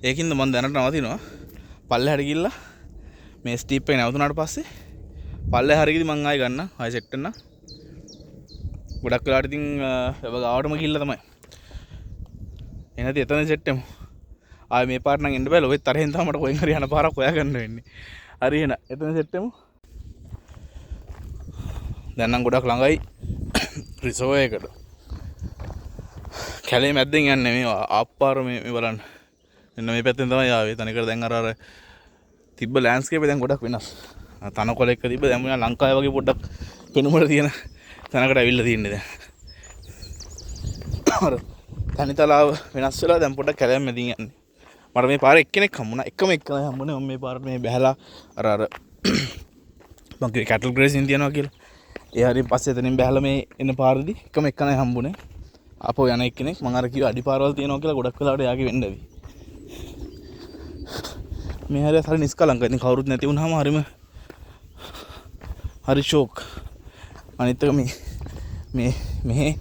ඒකින්ද මම දැනට නවතිනවා. පල්ලෙහාට ගිහිල්ලා මේ ස්ටීප් එක නැවතුනාට පස්සේ පල්ලේ හරියකදී මං ආයෙ ගන්න ආයෙ සෙට් වෙන්න. ගොඩක් වෙලාවට ඉතින් ඔබ ගාවටම ගිහිල්ලා තමයි එනදී එතන සෙට් වෙමු. ආයෙ මේ පාට නම් එන්න බෑ. ලොවෙත් තරහෙන් තමයි මට කොහෙන් හරි යන පාරක් හොයාගන්න වෙන්නේ. හරි එන එතන සෙට් වෙමු. දැන් නම් ගොඩක් ළඟයි රිසෝවර් එකට. කැලේ මැද්දෙන් යන්නේ මේ ආප්පාර මේ බලන්න. මෙන්න මේ පැත්තෙන් තමයි ආවේ. තනිකර දැන් අර තිබ්බ ලෑන්ඩ්ස්කේප් එක දැන් ගොඩක් වෙනස්. තනකොළ එක තිබ්බ දැන් මොනවා ලංකාවේ වගේ පොඩ්ඩක් පෙනුමට තියෙන තැනකට ඇවිල්ලා තියෙන්නේ දැන්. අර තනිතලාව වෙනස් වෙලා දැන් පොඩ්ඩක් කැලේ මැදින් යන්නේ. මට මේ පාරේ එක්කෙනෙක් හම්බුණා. එකම එක්කෙනෙක් හම්බුනේ මම මේ පාරට මේ බැහැලා අර මම කිව්වේ කැටල් ග්‍රේසින් තියනවා කියලා. ඒ හරිය පස්සේ එතනින් බැහැලා මේ එන පාරේදී එකම එක්කෙනෙක් හම්බුනේ. අපෝ යන එක්කෙනෙක් මම අර කිව්වා අඩිපාරවල් තියනවා කියලා ගොඩක් වෙලාවට යාගේ වෙන්න ඇවි. මේ හරිය හරි නිස්කලංක. ඉතින් කවුරුත් නැති වුණාම හරි ෂෝක්. අනිත් එක මේ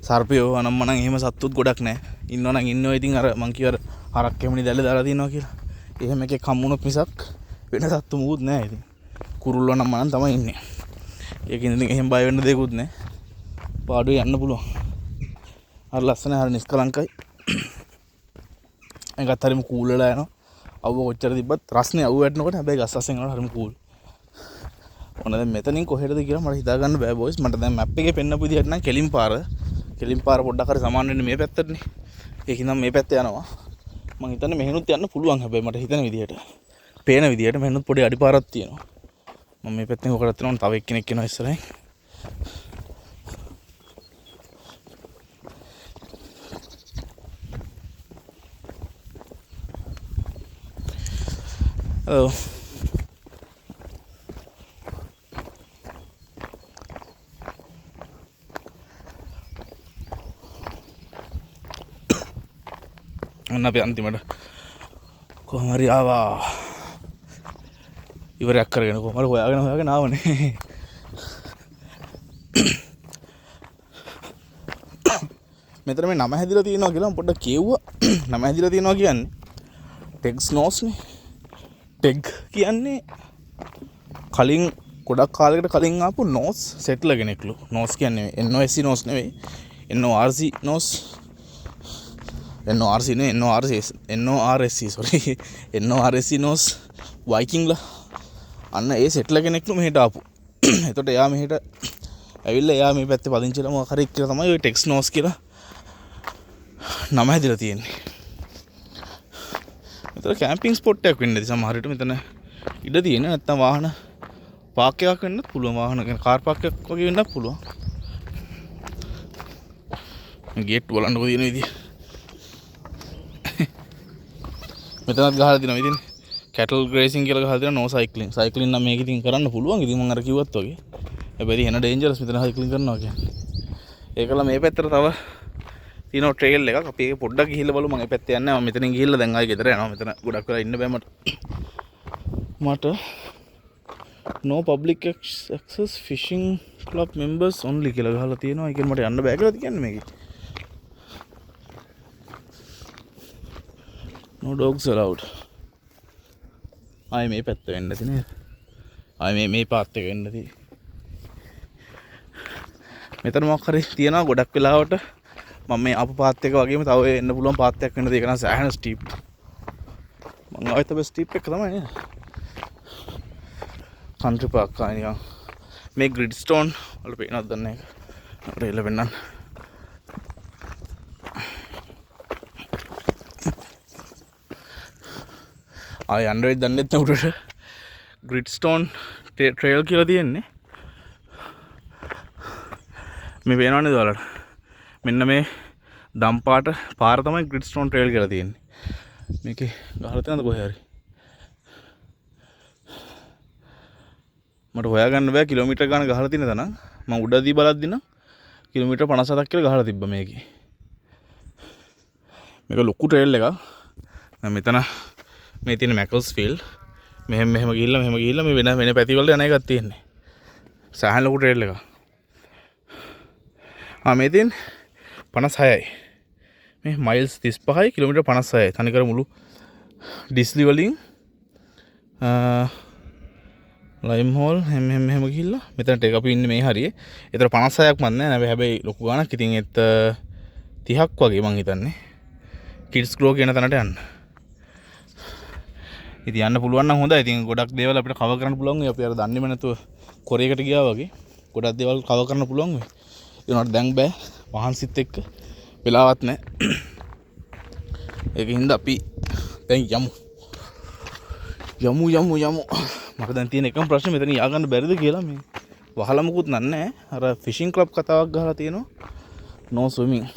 සර්පයෝ අනම්මනම් එහෙම සත්තුත් ගොඩක් නැහැ. ඉන්නවනම් ඉන්නවා. ඉතින් අර මං කිව්වා හරක් එමුනි දැල්ල දාලා තියනවා කියලා. එහෙම එකෙක් හම්බුනොත් මිසක් වෙන සත්තු මුකුත් නැහැ. ඉතින් කුරුල්ලෝ නම් මනම් තමයි ඉන්නේ. ඒකින් ඉතින් එහෙම බය වෙන්න දෙයක්වත් නැහැ. පාඩුවේ යන්න පුළුවන්. හරි ලස්සනයි, හරි නිස්කලංකයි. ඒකත් හරිම කූල් වෙලා යනවා. අවුව කොච්චර තිබ්බත් රස්නේ අවුව වැටෙනකොට හැබැයි ගස් අස්සෙන් යනකොට හරිම කූල්. ඔන්න දැන් මෙතනින් කොහෙටද කියලා මට හිතා ගන්න බෑ බොයිස්. මට දැන් මැප් එකේ පෙන්නපු විදිහට නම් කෙලින් පාර පොඩ්ඩක් හරි සමාන වෙන්නේ මේ පැත්තටනේ. ඒකින් නම් මේ පැත්ත යනවා. මං හිතන්නේ මෙහෙනුත් යන්න පුළුවන්. හැබැයි මට හිතන විදිහට පේන විදිහට මෙහෙනුත් පොඩි අඩිපාරක් තියෙනවා. මම මේ පැත්තෙන් කොකටත් යනවා. තව එක්කෙනෙක් එනවා ඉස්සරහින්. ඔව් ඔන්න අපි අන්තිමට කොහොම හරි ආවා. ඉවරයක් කරගෙන කොහොම හරි හොයාගෙන ආවනේ. මෙතන මේ නම හැදිලා තියෙනවා කියලා මම පොඩ්ඩක් කියුවා. නම හැදිලා තියෙනවා කියන්නේ ටෙග්ස් නෝස්නේ. ටෙග් කියන්නේ කලින් ගොඩක් කාලයකට කලින් ආපු නෝස් සෙට්ලර් කෙනෙක්ලු. නෝස් කියන්නේ NOSC නෝස් නෙවෙයි. NORC nose. NORC නේ NORSC sorry. NORSC nose වයිකින්ලා. අන්න ඒ සෙට්ලර් කෙනෙක්ලු මෙහෙට ආපු. එතකොට එයා මෙහෙට ඇවිල්ලා එයා මේ පැත්තේ පදිංචිලා මොකක් හරි කියලා තමයි ඔය ටෙග්ස් නෝස් කියලා නම හැදිලා තියෙන්නේ. මෙතන කැම්පින් ස්පොට් එකක් වෙන්න ඇති සමහර විට මෙතන ඉඩ තියෙන. නැත්තම් වාහන පාක් එකක් වෙන්නත් පුළුවන්. වාහන කියන්නේ කාර් පාක් එකක් වගේ වෙන්නත් පුළුවන්. මේ ගේට් වලන්නකො තියෙන විදිය. මෙතනත් ගහලා දිනවා. ඉතින් කැටල් ග්‍රේසින් කියලා ගහලා දිනවා. නෝ සයික්ලින්. සයික්ලින් නම් මේක ඉතින් කරන්න පුළුවන්. ඉතින් මම අර කිව්වත් වගේ. හැබැයි එන ඩේන්ජරස් මෙතන සයික්ලින් කරනවා කියන්නේ. ඒකලා මේ පැත්තට තව තියෙනවා ට්‍රේල් එකක්. අපි ඒක පොඩ්ඩක් ගිහිල්ලා බලමු. මම මේ පැත්තේ යන්නේ නැහැ. මම මෙතනින් ගිහිල්ලා දැන් ආයෙ ගෙදර යනවා. මෙතන ගොඩක් වෙලා ඉන්න බෑ මට. no public access fishing club members only කියලා ගහලා තියෙනවා. ඒකෙන් මට යන්න බෑ කියලා කියන්නේ මේකේ. no dogs allowed. ආයෙ මේ පැත්ත වෙන්න ඇති නේද? ආයෙ මේ පාත් එක වෙන්න ඇති. මෙතන මොකක් හරි තියනවා ගොඩක් වෙලාවට. මම මේ ආපු පාත් එක වගේම තව එන්න පුළුවන් පාත් එකක් වෙන්න දෙක නම් සෑහෙන ස්ටීප්. මම ආයෙත් ඔබ ස්ටීප් එක තමයි නේද? කන්ට්‍රි පාක් ආයි නිකන් මේ ග්‍රිඩ්ස්ටෝන් වල පේනවද දන්නේ නැහැ. අපිට එළ වෙන්නන්න. ආයෙ යන්න වෙයි දන්නේ නැත්නම් උඩට ග්‍රිඩ්ස්ටෝන් ට්‍රේල් කියලා තියෙන්නේ. මේ පේනවද ඔයාලට? මෙන්න මේ දම්පාට පාර තමයි ග්‍රිඩ්ස්ටෝන් ට්‍රේල් කියලා තියෙන්නේ. මේකේ ගහලා තියෙනවද කොහේ හරි? මට හොයාගන්න බෑ කිලෝමීටර් ගාන ගහලා තියෙන තැන. මම උඩදී බලද්දි නම් කිලෝමීටර් 57ක් කියලා ගහලා තිබ්බා මේකේ. මේක ලොකු ට්‍රේල් එකක්. දැන් මෙතන මේ තියෙන මැකල්ස්ෆීල්ඩ් මෙහෙම ගිහිල්ලා මේ වෙන පැති වලට යන එකක් තියෙන්නේ. සෑහෙන ලොකු ට්‍රේල් එකක්. මේ තියෙන 56යි. මේ මයිල්ස් 35යි කිලෝමීටර් 56යි. තනිකර මුළු ඩිස්ලි වලින් ලයිම් හෝල් හැම ගිහිල්ලා මෙතනට එක අපි ඉන්නේ මේ හරියේ. ඒතර 56ක් මන් නෑ. හැබැයි ලොකු ගාණක්. ඉතින් 30ක් වගේ මං හිතන්නේ. කිඩ්ස් ග්‍රෝ කියන තැනට යන්න. ඉතින් යන්න පුළුවන් නම් හොඳයි. ඉතින් ගොඩක් දේවල් අපිට කවර් කරන්න පුළුවන් වෙයි. අපි අර දන්නේම නැතුව කොරේකට ගියා වගේ. ගොඩක් දේවල් කවර් කරන්න පුළුවන් වෙයි. ඒ උනාට දැන් බෑ. වහන්සිත් එක්ක වෙලාවක් නැහැ. ඒකින්ද අපි දැන් යමු. මට දැන් තියෙන එකම ප්‍රශ්නේ මෙතන ය아가න්න බැරිද කියලා. මේ වහලා මුකුත් නැහැ. අර ෆිෂින් ක්ලබ් කතාවක් ගහලා තියෙනවා. no swimming.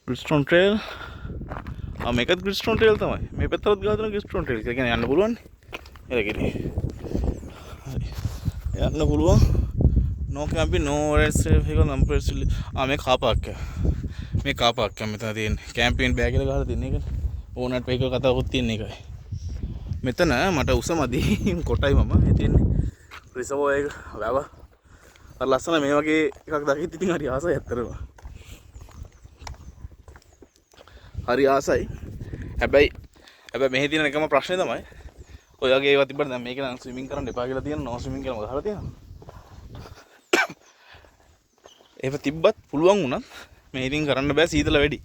Griston Trail. මේකත් Griston Trail තමයි. මේ පැත්තවත් ගහලා තියෙන Griston Trail. ඒ කියන්නේ යන්න පුළුවන් නේ. හරි. යන්න පුළුවන්. no camping no rest vehicle number මේ කාර් පාක් එක. මේ කාර් පාක් එක මෙතන තියෙන්නේ. කැම්පින් බෑ කියලා ගහලා තියෙන එක. ඕනට් වෙහිකල් කතාවකුත් තියෙන එකයි. මෙතන මට උසමදි කොටයි මම හිතන්නේ රිසර්වෝ එක වැව. අර ලස්සන මේ වගේ එකක් දකිද්දි ඉතින් හරි ආසයි ඇත්තටම. හරි ආසයි. හැබැයි මෙහි තියෙන එකම ප්‍රශ්නේ තමයි ඔය වගේ ඒවා තිබ්බට දැන් මේක නම් ස්විමින් කරන්න එපා කියලා තියෙනවා. නෝ ස්විමින් කියලා ගහලා තියෙනවා. ඒක තිබ්බත් පුළුවන් වුණත් මේ ඉතින් කරන්න බෑ සීතල වැඩි.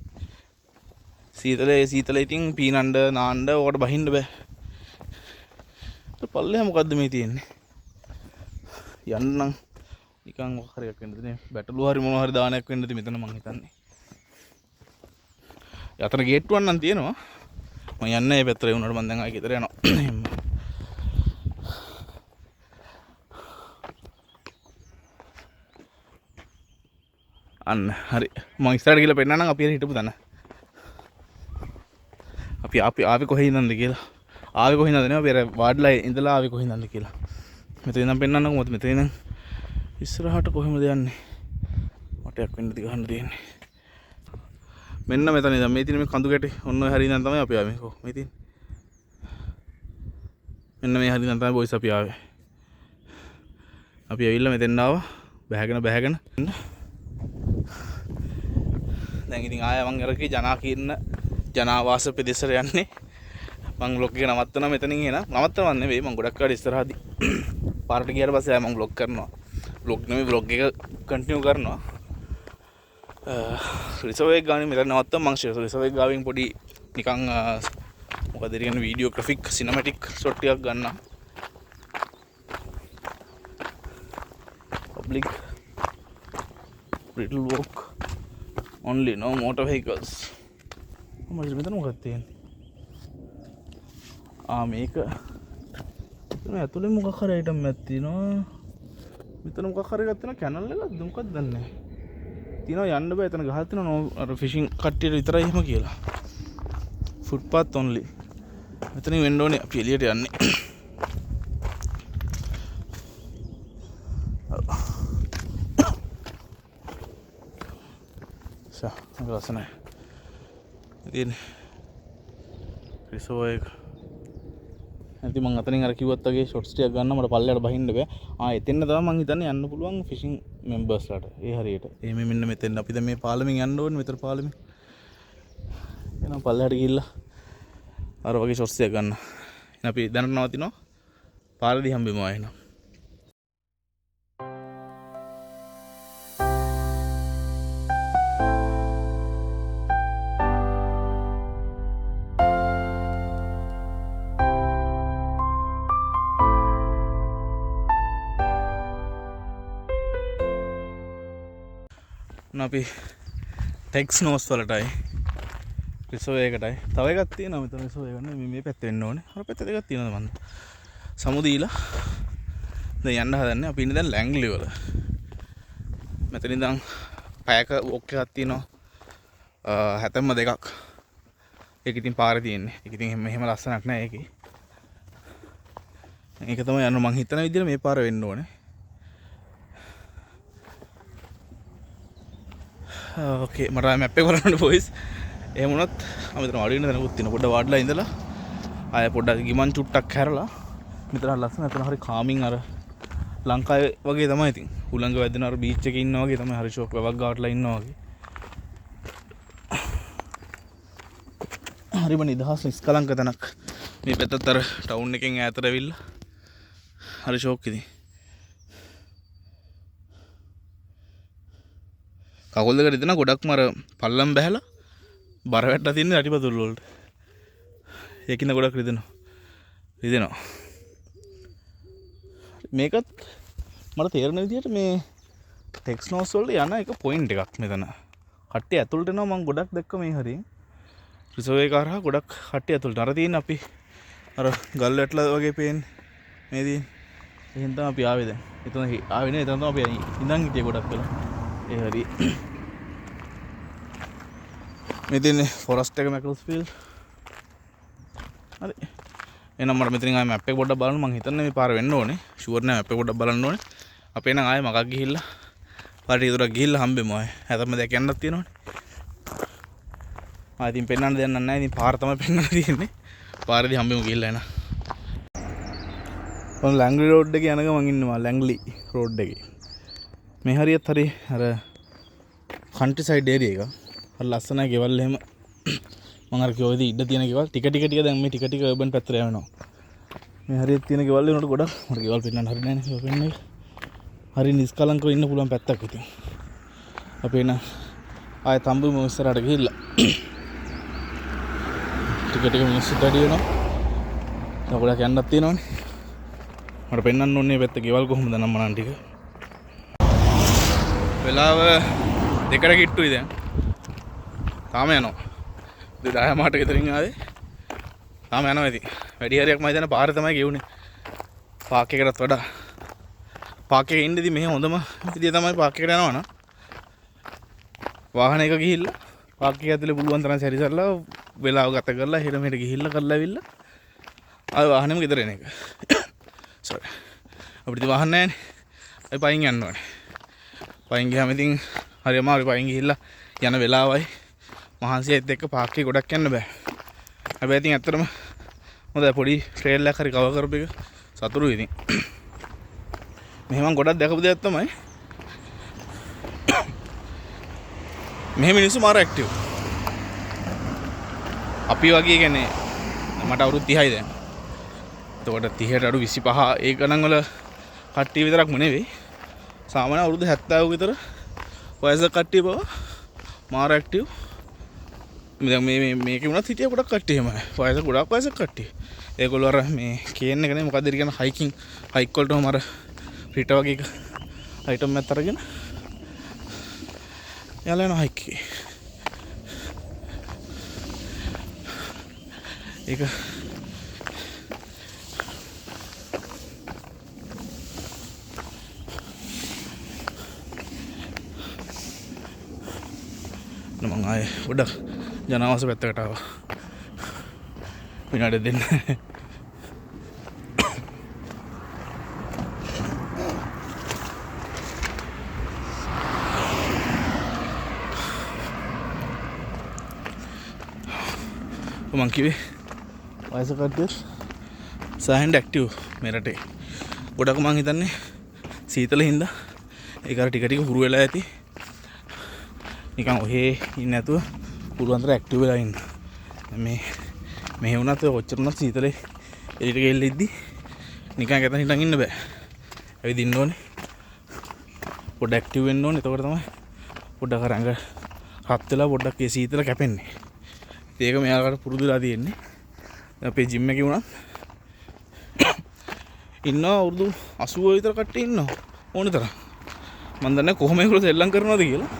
සීතල ඉතින් පීනන්න නාන්න ඕකට බහින්න බෑ. පල්ලෙහා මොකද්ද මේ තියෙන්නේ? යන්න නම් නිකන් මොකක් හරි එකක් වෙන්නද නේ? බැටළුව හරි මොනවා හරි දානයක් වෙන්නද මෙතන මං හිතන්නේ. යතර ගේට්ටුවක් නම් තියෙනවා. මම යන්නේ මේ පැත්තට ඒ උනාට මම දැන් ආයෙ ගෙදර යනවා. අන්න හරි. මම ඉස්සරහට ගිහලා පෙන්නන්නම් අපි හිටපු තැන. අපි ආවේ කොහේ ඉඳන්ද කියලා. ආවේ කොහේ ඉඳන්ද නේ අපි අර වාඩිලා ඉඳලා ආවේ කොහේ ඉඳන්ද කියලා. මෙතන ඉඳන් පෙන්නන්නකෝ මොකද මෙතන ඉඳන් ඉස්සරහට කොහෙමද යන්නේ? වටයක් වෙන්න දිගහන්න තියෙන්නේ. මෙන්න මෙතන ඉඳන් මේ තියෙන මේ කඳු ගැටේ ඔන්න ඔය හරිය ඉඳන් තමයි අපි ආවේ. කො මේ තියෙන්නේ. මෙන්න මේ හරිය ඉඳන් තමයි බොයිස් අපි ආවේ. අපි ඇවිල්ලා මෙතෙන් ආවා. බැහැගෙන දැන් ඉතින් ආයෙ මං අරකේ ජනාවාස ප්‍රදේශයට යන්නේ. මං බ්ලොග් එක නවත්තනවා මෙතනින් එන. නවත්තනවා නෙවෙයි මං ගොඩක් කාලේ ඉස්සරහදී පාරට ගියාට පස්සේ ආයෙ මං බ්ලොග් කරනවා. බ්ලොග් එක කන්ටිනියු කරනවා. රිසර්ව් එක ගානේ මෙතන නවත්තම මං රිසර්ව් එක ගාවින් පොඩි නිකන් මොකද කියන්නේ වීඩියෝ ග්‍රැෆික් සිනමැටික් ෂොට් ටිකක් ගන්නවා. public bridle walk only no motor vehicles. මෙතන මොකක්ද තියෙන්නේ? මේක මේ ඇතුලේ මොකක් හරි අයිටම් එකක් තියෙනවා. මෙතන මොකක් හරි එකක් තියෙනවා. කැනල් එකක්ද මොකක්ද දන්නේ නැහැ. තියෙනවා යන්න බෑ. එතන ගහලා තියෙනවා අර ෆිෂින් කට්ටියට විතරයි එහෙම කියලා. ෆුට්පාත් only. මෙතනින් වෙන්න ඕනේ අපි එළියට යන්නේ. ලස්සනයි. ඉතින් රිසර්ව් එක නැති මං අතනින් අර කිව්වත් වගේ ෂොට්ස් ටිකක් ගන්න මට පල්ලෙහාට බහින්න බෑ. එතෙන්න තමයි මං හිතන්නේ යන්න පුළුවන් ෆිෂින් මෙම්බර්ස්ලාට. ඒ හරියට. එහෙම මෙන්න මෙතෙන් අපි දැන් මේ පාලමින් යන්න ඕනේ මෙතන පාලමින්. එහෙනම් පල්ලෙහාට ගිහිල්ලා අර වගේ ෂොට්ස් ටිකක් ගන්න. එහෙනම් අපි දැනට නවතිනවා. පාරදී හම්බෙමු ආයෙ. අපි ටෙක්ස් නෝස් වලටයි රිසර්ව් එකටයි තව එකක් තියෙනවා. මෙතන රිසර්ව් එක නේ මේ පැත්තේ වෙන්න ඕනේ. අර පැත්ත දෙකක් තියෙනවද මන්ද? සමුදීලා දැන් යන්න හදන්නේ. අපි ඉන්නේ දැන් ලැන්ග්ලි වල. මෙතන ඉඳන් පැයක වොක් එකක් තියෙනවා. හැතැම්ම දෙකක්. ඒක ඉතින් පාරේ තියෙන්නේ. ඒක ඉතින් එහෙම ලස්සනක් නෑ ඒකේ. ඒක තමයි යන්න මං හිතන විදිහට මේ පාර වෙන්න ඕනේ. ඕකේ මට මැප් එක බලන්න බොයිස්. එහෙම වුණොත් අපි මෙතන වාඩි වෙන්න තැනකුත් තියෙනවා. පොඩ්ඩක් වාඩිලා ඉඳලා ආයෙ පොඩ්ඩක් ගිමන් චුට්ටක් හැරලා මෙතන ලස්සන එතන හරි කාමින් අර ලංකාවේ වගේ තමයි ඉතින්. උලංග වැදෙන අර බීච් එකේ ඉන්නා වගේ තමයි. හරි ෂෝක් වැවක් ගාටලා ඉන්නා වගේ. හරිම නිදහස් නිස්කලංක තැනක්. මේ පැත්තත් අර ටවුන් එකෙන් ඈතට ඇවිල්ලා හරි ෂෝක් ඉතින්. කකුල් දෙක රිදෙන ගොඩක්ම අර පල්ලම් බැහැලා බර වැටලා තින්නේ යටිපතුල් වලට. ඒකින්ද ගොඩක් රිදෙනවා. මේකත් මට තේරෙන විදිහට මේ ටෙක්ස්නෝස් වලට යන එක පොයින්ට් එකක් මෙතන. කට්ටිය ඇතුළට එනවා මම ගොඩක් දැක්ක මේ හරියෙන්. රිසර්ව් එක කරා ගොඩක් කට්ටිය ඇතුළට. අර තියෙන අපි අර ගල් වැටලා වගේ පේන්නේ. මේ තියෙන. එහෙන් තමයි අපි ආවේ දැන්. එතන ආවේ නේ. එතන තමයි අපි ඉඳන් හිටියේ ගොඩක් වෙලා. ඒ හරි. මේ තියෙන්නේ ෆොරස්ට් එක මැකල්ස්ෆීල්ඩ්. හරි. එහෙනම් මට මෙතනින් ආයේ මැප් එක පොඩ්ඩක් බලන්න. මං හිතන්නේ මේ පාර වෙන්න ඕනේ. ෂුවර් නෑ මැප් එක පොඩ්ඩක් බලන්න ඕනේ. අපේ නම් ආයේ මගක් ගිහිල්ලා පාරට ඉදරක් ගිහිල්ලා හම්බෙමු ආයේ. හැතැම්ම දෙයක් යන්නත් තියෙනවනේ. ඉතින් පෙන්වන්න දෙයක් නැහැ. ඉතින් පාර තමයි පෙන්වන්න තියෙන්නේ. පාරේදී හම්බෙමු ගිහිල්ලා එන. මම ලැංග්ලි රෝඩ් එකේ යන ගමන් ඉන්නවා. ලැංග්ලි රෝඩ් එකේ. මේ හරියත් හරි අර කන්ට්‍රි සයිඩ් ඒරියා එක. හරි ලස්සනයි ගෙවල් එහෙම. මම අර කිව්වා ඉතින් ඉඩ තියෙන ගෙවල් ටික දැන් මේ ටික අර්බන් පැත්තට යනවා. මේ හරියට තියෙන ගෙවල් වලට ගොඩක් මට ගෙවල් පෙන්වන්න හරි නැහැ නේ. පෙන්වන්නේ. හරි නිස්කලංකව ඉන්න පුළුවන් පැත්තක් ඉතින්. අපි එන ආයෙ තඹුම ඉස්සරහට ගිහිල්ලා ටික මිනිස්සුත් වැඩි වෙනවා. තව ගොඩක් යන්නත් තියෙනවනේ. මට පෙන්වන්න ඕනේ මේ පැත්ත ගෙවල් කොහොමද නම් මනන් ටික. වෙලාව 2ට කිට්ටුයි දැන්. තාම යනවා. 10 මාට ගෙදරින් ආවේ. තාම යනවා ඉතින්. වැඩි හරියක් මම හිතන්නේ පාරේ තමයි ගෙවුනේ. පාක් එකකටත් වඩා. පාක් එකේ ඉඳිදි මෙහෙ හොඳම විදිය තමයි පාක් එකට යනවා නම්. වාහනයක ගිහිල්ලා පාක් එක ඇතුලේ පුළුවන් තරම් සැරිසරලා වෙලාව ගත කරලා හෙර මෙහෙට ගිහිල්ලා කරලා ඇවිල්ලා ආය වාහනේම ගෙදර එන එක. sorry. අපිට වාහන නැහැනේ. අපි පයින් යන්න ඕනේ. පයින් ගියාම ඉතින් හරි අමාරුයි පයින් ගිහිල්ලා යන වෙලාවයි මහන්සියත් එක්ක පාක් එකේ ගොඩක් යන්න බෑ. හැබැයි ඉතින් ඇත්තටම හොඳයි පොඩි ට්‍රේල් එකක් හරි කවර් කරපු එක සතුටුයි ඉතින්. මෙහෙම ගොඩක් දැකපු දෙයක් තමයි මෙහෙම මිනිස්සු මාර ඇක්ටිව්. අපි වගේ කියන්නේ මට අවුරුදු 30යි දැන්. එතකොට 30ට අඩු 25 ඒ ගණන් වල කට්ටිය විතරක්ම නෙවෙයි. සාමාන්‍ය අවුරුදු 70 විතර වයසක කට්ටිය බව මාර ඇක්ටිව්. දැන් මේකේ වුණත් හිටිය ගොඩක් කට්ටිය එහෙමයි. වයස ගොඩක් වයසක කට්ටිය. ඒගොල්ලෝ අර මේ කේන් එක නේ මොකද්ද කියන හයිකින් හයික් වලටම අර රිට වගේ අයිටම් එකක් අරගෙන යලා යන හයික් එකේ. ඒක මම ආයේ ගොඩක් ජනවාස පැත්තකට ආවා. විනාඩි දෙන්න. මං කිව්වේ වයස කට්ටිය සෑහෙන ඇක්ටිව් මේ රටේ. ගොඩක් මං හිතන්නේ සීතල හින්දා ඒක අර ටික ටික හුරු වෙලා ඇති. නිකන් ඔහේ ඉන්නේ නැතුව පුළුවන් තරම් ඇක්ටිව් වෙලා ඉන්න. මේ වුණත් ඔච්චර උනත් සීතලේ එළියට ගෙල්ල ඉද්දි නිකන් ගැතන හිටන් ඉන්න බෑ. ඇවිදින්න ඕනේ. පොඩ්ඩක් ඇක්ටිව් වෙන්න ඕනේ. එතකොට තමයි පොඩ්ඩක් අර ඇඟ හත් වෙලා පොඩ්ඩක් ඒ සීතල කැපෙන්නේ. ඒක මෙයාලට පුරුදු වෙලා තියෙන්නේ. අපේ ජිම් එකේ වුණත් ඉන්නවා අවුරුදු 80 විතර කට්ටිය ඉන්නවා ඕනේ තරම්. මම දන්නේ කොහොම ඒගොල්ලෝ සෙල්ලම් කරනවද කියලා.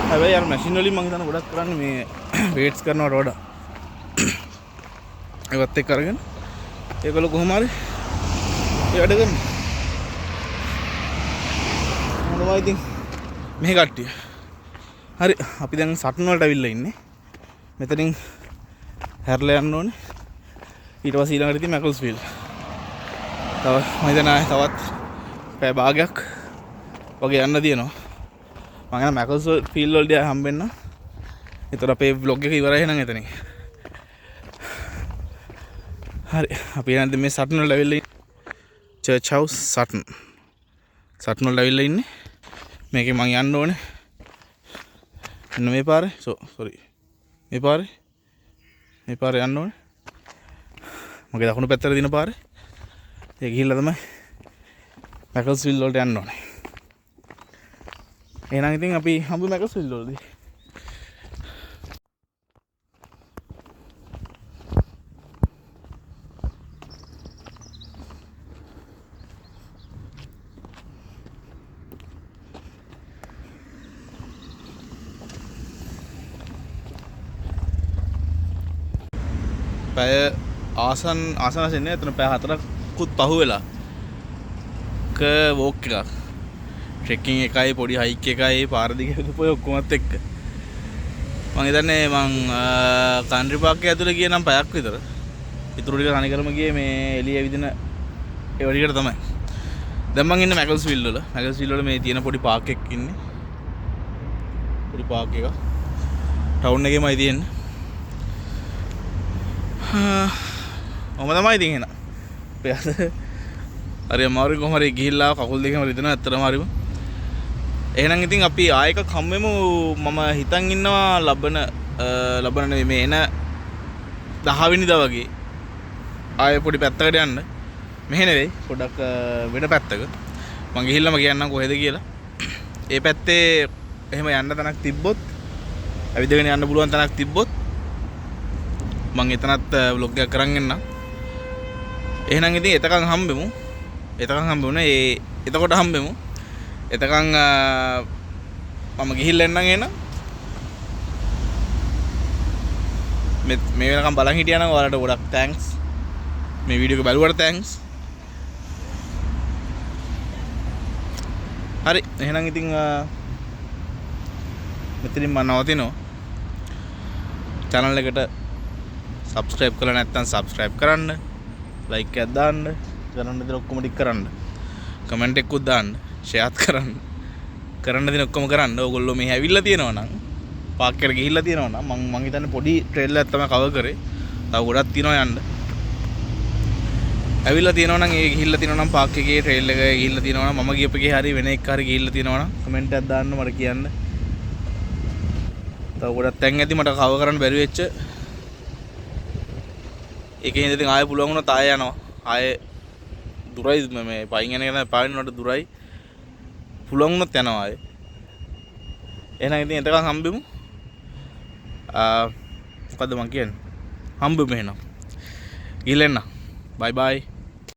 හැබැයි අර මැෂින් වලින් මම හිතන්නේ ගොඩක් කරන්නේ මේ වේට්ස් කරනවට වඩා. ඒවත් එක්ක අරගෙන ඒගොල්ලෝ කොහොම හරි ඒ වැඩ කරනවා. මොනවා ඉතින් මේ කට්ටිය. හරි අපි දැන් සටන් වලට අවිල්ලා ඉන්නේ. මෙතනින් හැරලා යන්න ඕනේ. ඊට පස්සේ ඊළඟට ඉතින් මැකල්ස්ෆීල්ඩ්. තව මම හිතන්නේ තවත් පැය භාගයක් වගේ යන්න තියෙනවා. මම යන මැකල්ස්ෆීල්ඩ් වලදී හම්බෙන්න. ඒතර අපේ vlog එක ඉවරයි එහෙනම් එතනින්. හරි අපි යන්නේ මේ සටන් වලට අවිල්ලා චර්ච් හවුස් සටන්. සටන් වලට අවිල්ලා ඉන්නේ. මේකේ මම යන්න ඕනේ. එන්න මේ පාරේ sorry මේ පාරේ යන්න ඕනේ. මගේ දකුණු පැත්තට දින පාරේ. ඒ ගිහිල්ලා තමයි මැකල්ස්විල් වලට යන්න ඕනේ. එහෙනම් ඉතින් අපි හම්බු මැකල්ස්විල් වලදී. පැය ආසන් වශයෙන් නේ එතන පැය 4කුත් පහු වෙලා ක වෝක් එකක් ට්‍රෙකින් එකයි පොඩි හයික් එකයි පාර දිගේ ගිහපුවා ඔක්කොමත් එක්ක මම හිතන්නේ මං කන්ට්‍රි පාක් එක ඇතුලේ ගියේ නම් පැයක් විතර. ඊටු ටික තනිකරම ගියේ මේ එළිය විදින ඒ වටිකට තමයි. දැන් මං ඉන්නේ මැකල්ස්විල් වල. මැකල්ස්විල් වල මේ තියෙන පොඩි පාක් එකක් ඉන්නේ. පොඩි පාක් එක. ටවුන් එකේමයි තියෙන්නේ. ඔම තමයි ඉතින් එහෙනම්. අපි අද හරි අමාරුයි කොහොම හරි ගිහිල්ලා කකුල් දෙකම රිදෙනවා ඇත්තටම හරිම. එහෙනම් ඉතින් අපි ආයෙක කම්මෙමු. මම හිතන් ඉන්නවා ලබන නෙවෙයි මේ එන 10 වෙනිදා වගේ ආයෙ පොඩි පැත්තකට යන්න. මෙහෙ නෙවෙයි පොඩක් වෙන පැත්තක. මං ගිහිල්ලාම කියන්නම් කොහෙද කියලා. ඒ පැත්තේ එහෙම යන්න තැනක් තිබ්බොත් ඇවිදගෙන යන්න පුළුවන් තැනක් තිබ්බොත් මං එතනත් vlog එකක් කරන් එන්නම්. එහෙනම් ඉතින් එතකන් හම්බෙමු. එතකොට හම්බෙමු. එතකන් මම ගිහිල්ලා එන්නම් එහෙනම්. මේ වෙනකම් බලන් හිටියා නම් ඔයාලට ගොඩක් තෑන්ක්ස්. මේ වීඩියෝ එක බලුවට තෑන්ක්ස්. හරි එහෙනම් ඉතින් මෙතනින් මම නවතිනවා. channel එකට subscribe කරලා නැත්නම් subscribe කරන්න. like එකක් දාන්න. කරන්න දේ ඔක්කොම ටික කරන්න. comment එකකුත් දාන්න. share කරන්න. කරන්න දේ ඔක්කොම කරන්න. ඕගොල්ලෝ මේ ඇවිල්ලා තියෙනවා නම් පාක් එකට ගිහිල්ලා තියෙනවා නම් මං හිතන්නේ පොඩි ට්‍රේල් එකක් තමයි කවර් කරේ. තව ගොඩක් තියෙනවා යන්න. ඇවිල්ලා තියෙනවා නම් ඒ ගිහිල්ලා තියෙනවා නම් පාක් එකේ ට්‍රේල් එක ගිහිල්ලා තියෙනවා නම් මම ගියපු එකේ හරි වෙන එකක් හරි ගිහිල්ලා තියෙනවා නම් comment එකක් දාන්න මට කියන්න. තව ගොඩක් තැන් ඇති මට කවර් කරන්න බැරි වෙච්ච. ඒකෙන් ඉතින් ආයෙ පුළුවන් වුණා තාය යනවා. ආයෙ දුරයි මේ පයින් යන එක තමයි පාවෙන්නට දුරයි. පුළුවන් වුණොත් යනවා ආයෙ. එහෙනම් ඉතින් එතකන් හම්බෙමු. මොකද්ද මං කියන්නේ? හම්බෙමු එහෙනම්. ගිහලා එන්න. බයි බයි.